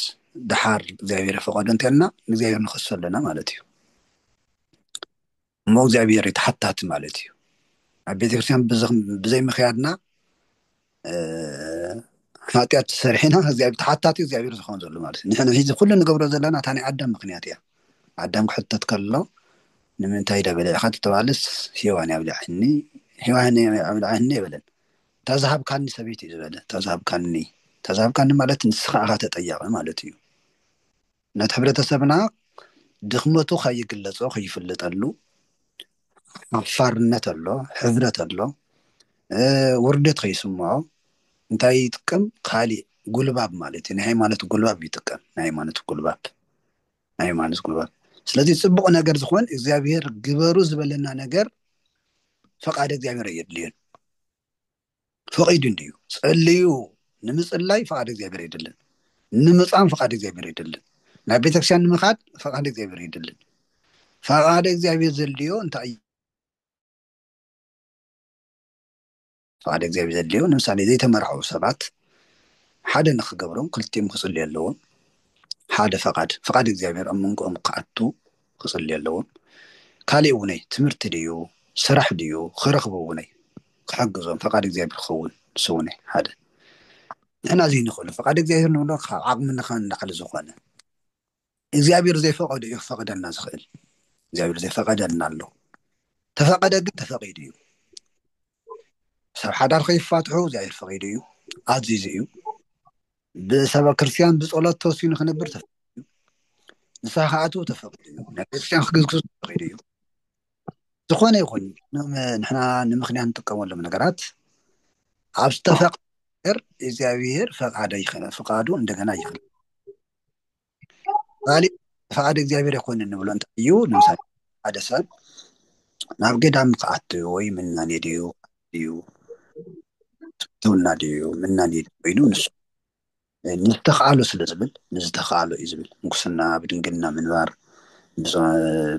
ድሓር እግዚአብሔር ይፈቀዶ እንተልና እግዚአብሔር ንኸሶ ኣለና ማለት እዩ እሞ እግዚአብሔር ይተሓታት ማለት እዩ ኣብ ቤተክርስትያን ብዘይ ምኽያድና ኃጢአት ሰሪሕና እግዚአብሔር ተሓታት እዩ እግዚአብሔር ዝኸውን ዘሎ ማለት እዩ ንሕና ሒዚ ኩሉ ንገብሮ ዘለና እታ ናይ ኣዳም ምክንያት እያ ኣዳም ክሕተት ከሎ ንምንታይ ደበለ ኢኻ ተባሃለስ ሔዋን ያብልዐኒ ይበለን ተዛሃብካኒ ሰበይቲ እዩ ዝበለ ተዛሃብካኒ ማለት ንስኻ ኢኻ ተጠያቂ ማለት እዩ ነቲ ሕብረተሰብና ድኽመቱ ከይግለጾ ከይፍለጠሉ ዓፋርነት ኣሎ ሕብረት ኣሎ ውርደት ከይስምዖ እንታይ ይጥቀም ካሊእ ጉልባብ ማለት እዩ ናይ ሃይማኖት ጉልባብ ይጥቀም ናይ ሃይማኖት ጉልባብ ስለዚ ጽቡቕ ነገር ዝኾን እግዚአብሔር ግበሩ ዝበለና ነገር ፈቃድ እግዚአብሔር የድልየን ፈቂዱ እንድዩ ጸልዩ ንምጽላይ ፈቃድ እግዚአብሔር አይደለን ንምጻም ፈቃድ እግዚአብሔር አይደለን ናብ ቤተክርስቲያን ንምኻድ ፈቃድ እግዚአብሔር አይደለን ፈቃድ እግዚአብሔር ዘልድዮ እንታይ فقاد እግዚአብሔር ዘድልዮ ንምሳሌ ዘይተመርሑ ሰባት ሓደ ንክገብሮም ክልቲኦም ክጽልዩ ኣለዎም ሓደ ፈቃድ እግዚኣብሔር ኣብ መንጎኦም ክኣቱ ክጽልዩ ኣለዎም ካልእ እውነይ ትምህርቲ ድዩ ስራሕ ድዩ ክረኽቡ እውነይ ክሕግዞም ፈቃድ እግዚኣብሔር ክኸውን ንሱ እውነይ ሓደ ንሕና እዚ ንኽእሉ ፈቃድ እግዚኣብሔር ንብሎ ካብ ዓቕምና ንላዕሊ ዝኾነ እግዚኣብሔር ዘይፈቐዶ እዩ ክፈቅደልና ዝኽእል እግዚኣብሔር ዘይፈቀደልና ኣሎ ተፈቀደ ግን ተፈቂዱ እዩ ሰብ ሓዳር ከይፋትሑ እግዚኣብሔር ፈቂዱ እዩ ኣዚዙ እዩ ብሰበ ክርስቲያን ብጸሎት ተወሲኑ ክነብር ተፈቂዱ እዩ ንስሓ ክኣትዉ ተፈቂዱ እዩ ናይ ክርስቲያን ክግዝግዙ ተፈቂዱ እዩ ዝኾነ ይኹን ንሕና ንምኽንያት ንጥቀመሎም ነገራት ኣብ ዝተፈቀደ እግዚኣብሔር ፈቃዱ እንደገና ይኽእል ካልእ ፈቃድ እግዚኣብሔር ኣይኮነ ንብሎ እንታይ እዩ ንምሳሌ ሓደ ሰብ ናብ ገዳም ክኣቱ ወይ ምናኔ ድዩ ትውና ድዩ ምናኔ ኮይኑ ንሱ ንዝተኸኣሎ ስለ ዝብል ንዝተኸኣሎ እዩ ዝብል ምንኩስና ብድንግልና ምንባር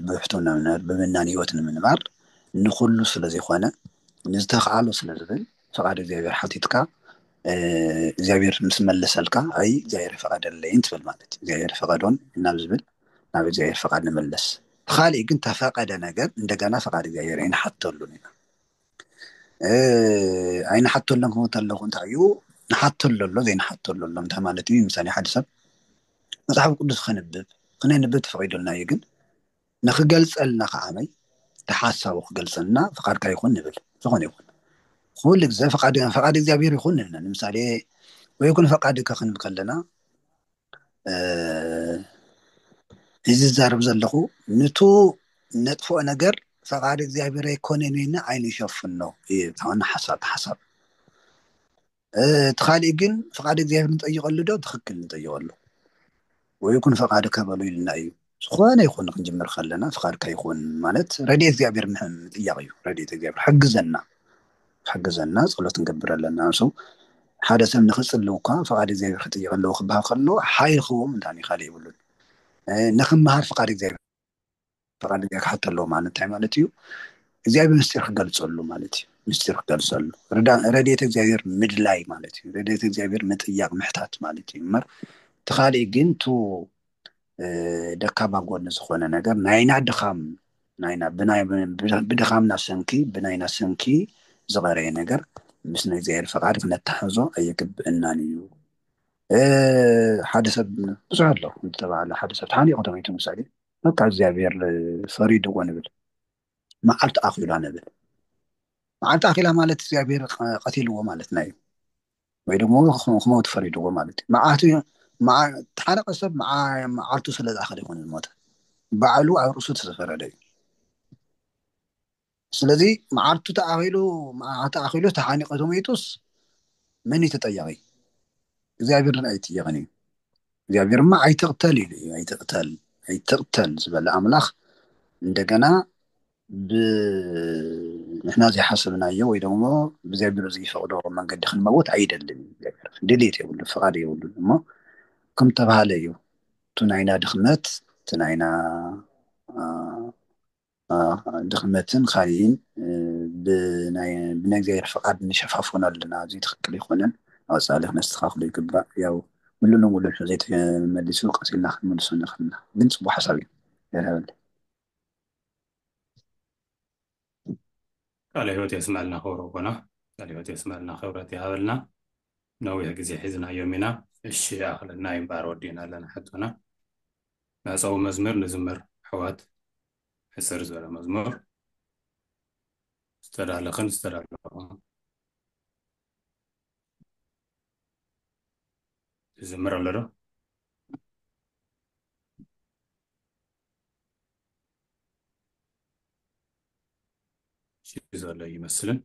ብሕትውና ምንባር ብምናን ህይወት ንምንባር ንኩሉ ስለ ዘይኮነ ንዝተኸኣሎ ስለ ዝብል ፈቃድ እግዚኣብሔር ሓቲትካ እግዚኣብሔር ምስ መለሰልካ ኣይ እግዚኣብሔር ፈቀደለይን ትብል ማለት እዩ እግዚኣብሔር ፈቀዶን ናብ ዝብል ናብ እግዚኣብሔር ፈቃድ ንመለስ ካልእ ግን ተፈቀደ ነገር እንደገና ፈቃድ እግዚኣብሔር ኣይንሓተሉን ኢና ኣይንሓተሉን ክመት ኣለኹ እንታይ እዩ ንሓተሉ ኣሎ ዘይንሓተሉ ኣሎ እንታይ ማለት እዩ ምሳሌ ሓደ ሰብ መፅሓፍ ቅዱስ ክነንብብ ተፈቂዱልና እዩ ግን ንክገልፀልና ከዓመይ ተሓሳቡ ክገልፀልና ፈቃድካ ይኹን ንብል ዝኾነ ይኹን ኩሉ ግዜ ፈቃድ እግዚኣብሔር ይኹን ንብልና ንምሳሌ ወይኩን ፈቃድካ ክንብል ከለና እዚ ዝዛረብ ዘለኹ ነቱ ነጥፍኦ ነገር ፈቃድ እግዚኣብሔር ኣይኮነን ኢልና ኣይንሸፍኖ እዩ ታውና ሓሳብ ትኻሊእ ግን ፈቃድ እግዚኣብሔር ንጠይቀሉ ዶ ትክክል ንጠይቀሉ ወይኩን ፈቃድካ በሉ ኢልና እዩ ዝኾነ ይኹን ክንጅምር ከለና ፈቃድካ ይኹን ማለት ረድኤት እግዚኣብሔር ምጥያቅ እዩ ረድኤት እግዚኣብሔር ሕግዘና ጸሎት ንገብር ኣለና ንሱ ሓደ ሰብ ንክጽልው እኳ ፈቃድ እግዚኣብሔር ክጥይቅ ኣለዎ ክበሃል ከሎ ሓይል ክህቦም እንታይ ካልእ ይብሉን ንክመሃር ፈቃድ እግዚኣብሔር ክሓተ ኣለዎ ማለት እንታይ ማለት እዩ እግዚኣብሔር ምስጢር ክገልጸሉ ማለት እዩ ምስጢር ክገልጸሉ ረድኤት እግዚኣብሔር ምድላይ ማለት እዩ ረድኤት እግዚኣብሔር ምጥያቅ ምሕታት ማለት እዩ እምበር ትኻሊእ ግን ቱ ደካማ ጎኒ ዝኾነ ነገር ናይና ድኻም ብድኻምና ሰንኪ ብናይና ሰንኪ ዝቐረየ ነገር ምስ ናይ እግዚኣብሔር ፈቃድ ክነተሓሕዞ ኣይግብአናን እዩ ሓደ ሰብ ብዙሕ ኣሎ ዝተባሃለ ሓደ ሰብ ተሓኒቑ ተመይቱ ምሳሌ በቃ እግዚኣብሔር ፈሪድዎ ንብል መዓልቲ ኣኺላ ንብል መዓልቲ ኣኺላ ማለት እግዚኣብሔር ቀቲልዎ ማለትና እዩ ወይ ደግሞ ክመውት ፈሪድዎ ማለት እዩ ተሓነቐ ሰብ መዓልቱ ስለ ዝኣኸለ ይኮነ ዝሞተ ባዕሉ ኣብ ርእሱ ተዘፈረደ እዩ ስለዚ መዓልቱ ተኣኺሉ ተሓኒቐ ተመይቱስ መን እዩ ተጠያቂ እግዚኣብሔር ኣይጥየቕን እዩ እግዚኣብሔር ማ ኣይትቕተል ኢሉ እዩ ኣይትቕተል ዝበለ ኣምላኽ እንደገና ንሕና ዘይሓሰብናዮ ወይ ደግሞ ብእግዚኣብሔር ዘይፈቅዶ መንገዲ ክንመውት ኣይደልን እግዚኣብሔር ድሌት የብሉ ፍቃድ የብሉን እሞ ከም ተባሃለ እዩ እቲ ናይና ድኽመት እቲ ናይና ድኽመትን ካሊእን ብናይ እግዚኣብሔር ፈቃድ ንሸፋፍኖ ኣለና እዚ ትክክል ኣይኮነን ኣወፃሊ ክነስተኻኽሎ ይግባእ ያው ሙሉ ንሙሉ ዘይተመሊሱ ቀሲልና ክንመልሶ ንኽእልና ግን ፅቡቅ ሓሳብ እዩ ይርሀበለ ቃለ ሕይወት የስመዐልና ክብሮ ኮና ቃለ ሕይወት የስመዐልና ክብረት ይሃበልና ነዊሕ ግዜ ሒዝናዮም ኢና እሺ ኣኽለና ይምባር ወዲና ኣለና ሕቶና መፀዊ መዝሙር ንዝምር ኣሕዋት ሕፅር ዝበለ መዝሙር ዝተዳለኽን ዝተዳለኹን ዝምር ኣሎ ዶ ዘሎ ይመስልን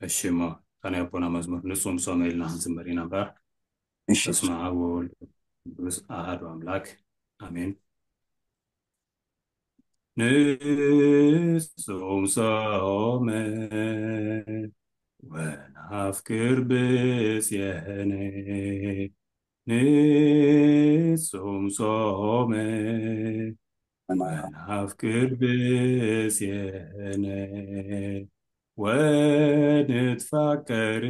እሺ እሞ ከናይ ኣቦና መዝሙር ንጹም ሶመ ኢልና ክንዝምር ኢና እምበር በስመ አብ ወወልድ ወመንፈስ ቅዱስ አሐዱ አምላክ አሜን ንጹም ሶመ ونفكر بسيهني نصوم صومي ونفكر بسيهني ونتفكر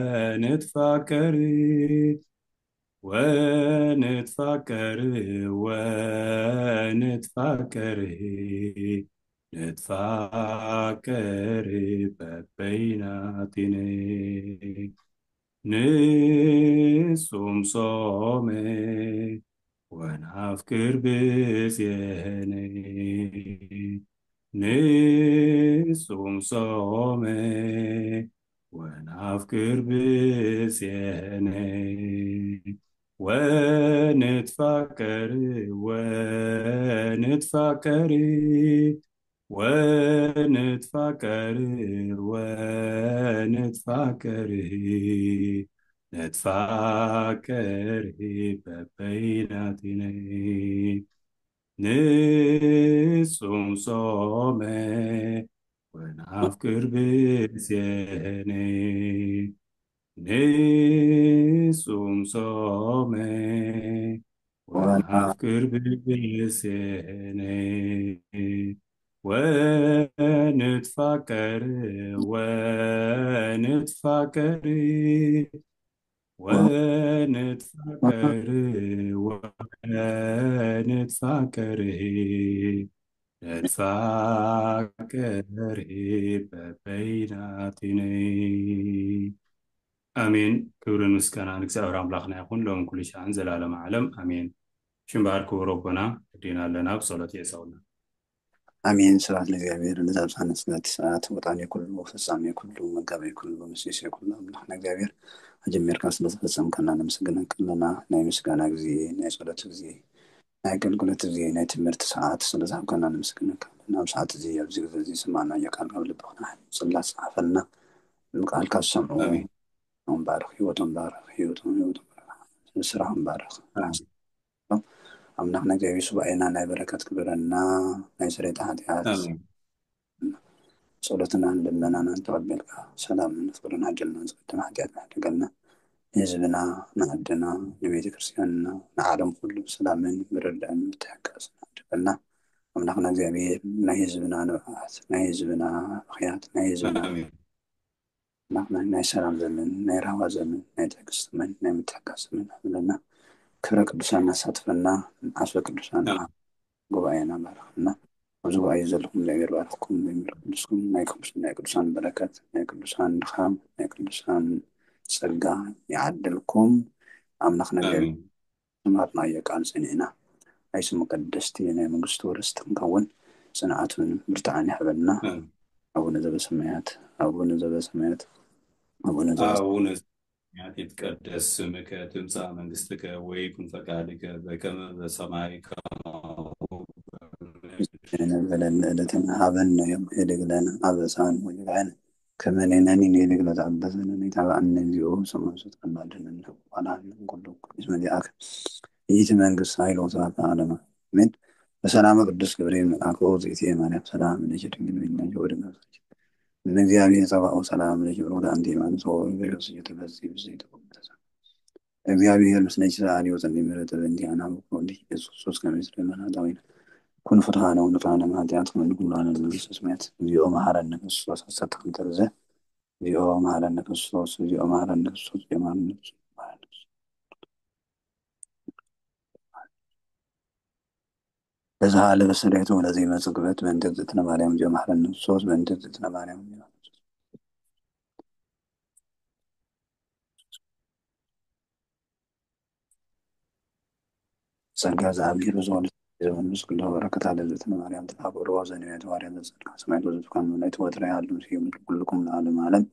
ونتفكر ونتفكر ونتفكر نتفكر ببيناتنا نصوم صومي ونفكر بسيهني نصوم صومي ونفكر بسيهني ونتفكر ونتفكر ونتفكر ونتفكر نتفكر ببيناتنا نصوم صومي ونفكر بسيهني نصوم صومي ونفكر بسيهني ونتفكر ونتفكر ونتفكر ونتفكر نتفكر ببيناتنا آمين كبر المسكنة نكسر أملاخنا يكون لهم كل شيء عن زلالة معلم آمين شنباركو ربنا دينا لنا بصلاة يسوعنا آمين سبحان الجابير نزل سنة سنة ساعات وطعني كله فسامي كله مقابي كله مسيسي كله نحن جابير أجمير كاس بسم كنا نمسكنا كلنا نمسكنا جزي نصلاة جزي ناكل كل تزي نتمرت ساعات سنة كنا نمسكنا كلنا ساعات زي يبزي زي سمعنا يكال قبل بخنا صلى سعفنا نقال كاسمعو آمين مبارك يوتم بارك يوتم نسرح مبارك أمنا جاي سبعنا نبركة كبرنا نسرت هاتيات آمين صلتنا لمنا نتقبل سلام نذكرنا جلنا نقدم هاتياتنا لقلنا يزبنا نعدنا نبيت كرسياننا نعلم كل سلام برد متحكس لقلنا أمنا جاي نيزبنا نبعث نيزبنا خيات نيزبنا آمين نحن نسلام زمن نيرها زمن نتحكس زمن نمتحكس زمن لنا كبر قدسنا ساتفنا عسى قدسنا قبائنا بارخنا وزو أيزلكم لغير بارخكم بمير قدسكم نايكم سنة قدسان بركات نايكم قدسان خام نايكم قدسان سلقا يعدلكم أمنخنا جاب آمين سمعتنا يقال سنينا أيس مقدستي أنا مقستور استنقون سنعات من برتعني حبلنا آمين أبو نزل سميات أبو نزل سميات أبو نزل أونس يعني تقدس سمك تمسح منجستك ويكون فكادك بكم بسماء كما لتنا هابن يوم إليك لنا أبسان ويقعنا كمان إنني إليك لتعبسنا نتابع أن نزيوه سمسة الله جنن ولا نقول لك اسم دياك يتمن قصايل وصافة عالما من بسلامة قدس كبرين من أكو زيتي مانع سلام من جرين من جورنا من زيابي سواء سلام من جورود عندي ما نصور بيوس يتبزي بزيت زيابي المسنج سالي وزني مرة بندي أنا بقول لي يسوس كم يسري من هذا كن فتحانا ونفعنا ما هاتياتكم من كل عنا المجلس سمعت فيديو ما هارنك الصوص ستكم ترزه فيديو ما هارنك الصوص فيديو ما هارنك الصوص فيديو ما هارنك الصوص إذا هالي بسريته ولزي ما سقبت من تزتنا مريم جو ما هارنك الصوص من تزتنا مريم سرقاز عبير وزول زمن مسك الله بركة على زتنا مريم تلعب روزا نيات مريم تزتنا سمعت وزتنا كان من نيت وتري علم فيهم كلكم العالم عالم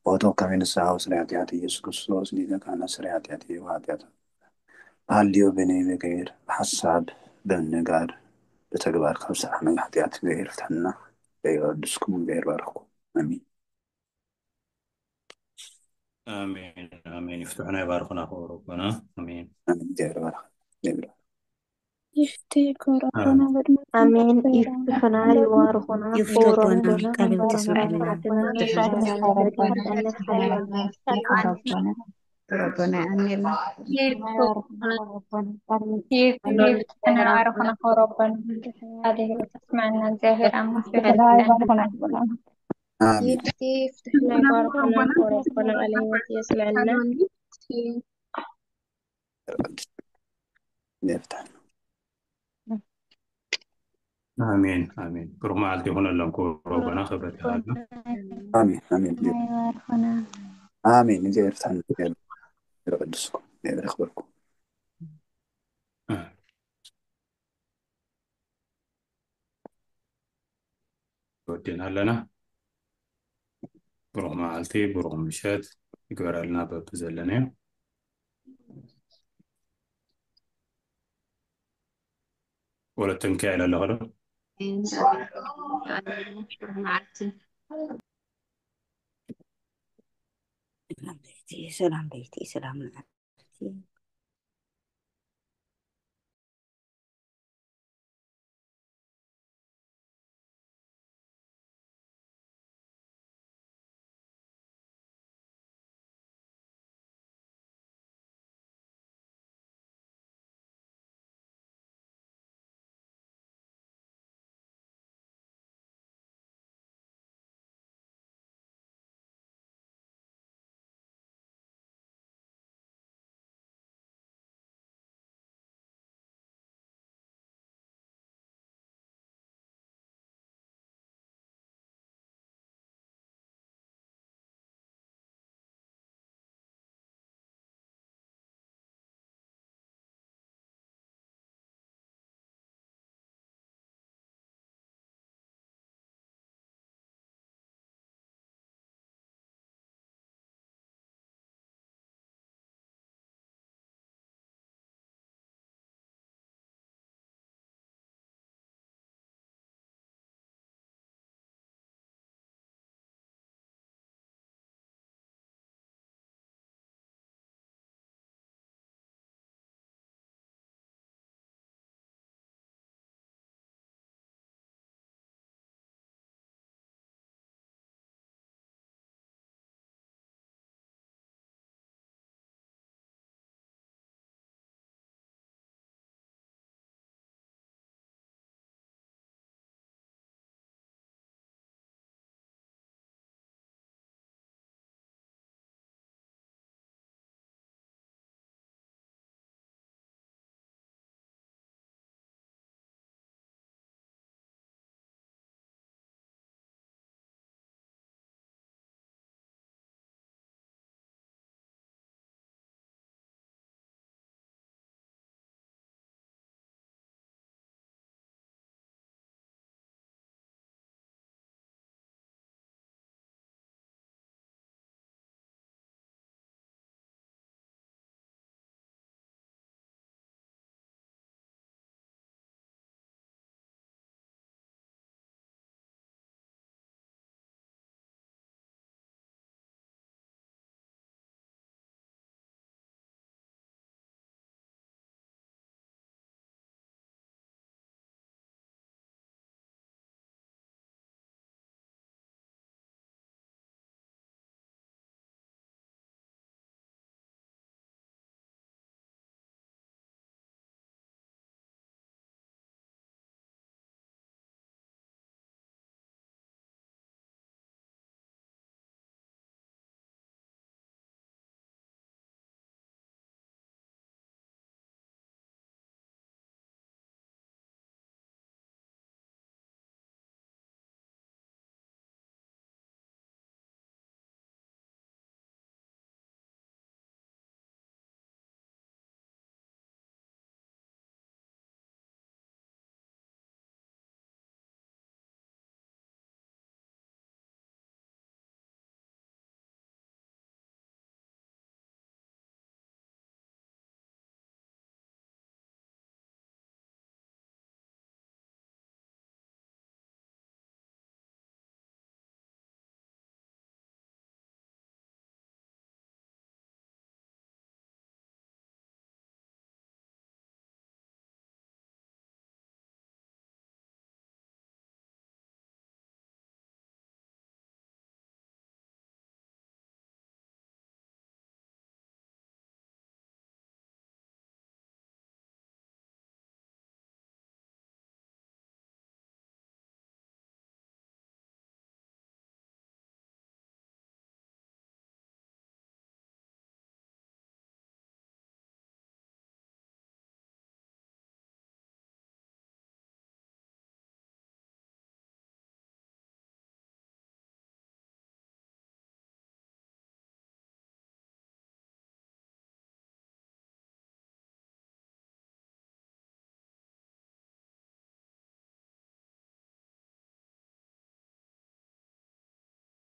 وتوقع من الساعة وسريعتي يسوع كريستوس لذا كان سريعتي وهاتيات هاليو بني بغير حساب بالنقار بتقبار خمسة عمل حتيات غير فتحنا غير دسكم غير باركم أمين آمين آمين يفتحنا يباركنا ربنا آمين أمين غير بارك غير يفتيك ربنا بدنا آمين. يفتحنا يوارخنا يفتح فورنا ربنا قلب تسمعنا آخرتنا يفتح تسمعنا ربنا بدنا خير يفتح ربنا ربنا أمين يفتحنا وارخنا ربنا هذه وتسمعنا الزاهر أمن في آمين يفتحنا يباركنا وربنا عليه يسمعنا يفتح آمين آمين بروح معلتي هنا لنكو ربنا خبرتي هذا آمين آمين آمين إذا يفتح يقدسكم يخبركم ودينا لنا بروح معلتي بروح مشات يقرأ لنا ببزلنا ولا تنكي على الغرب سلام بيتي سلام بيتي سلام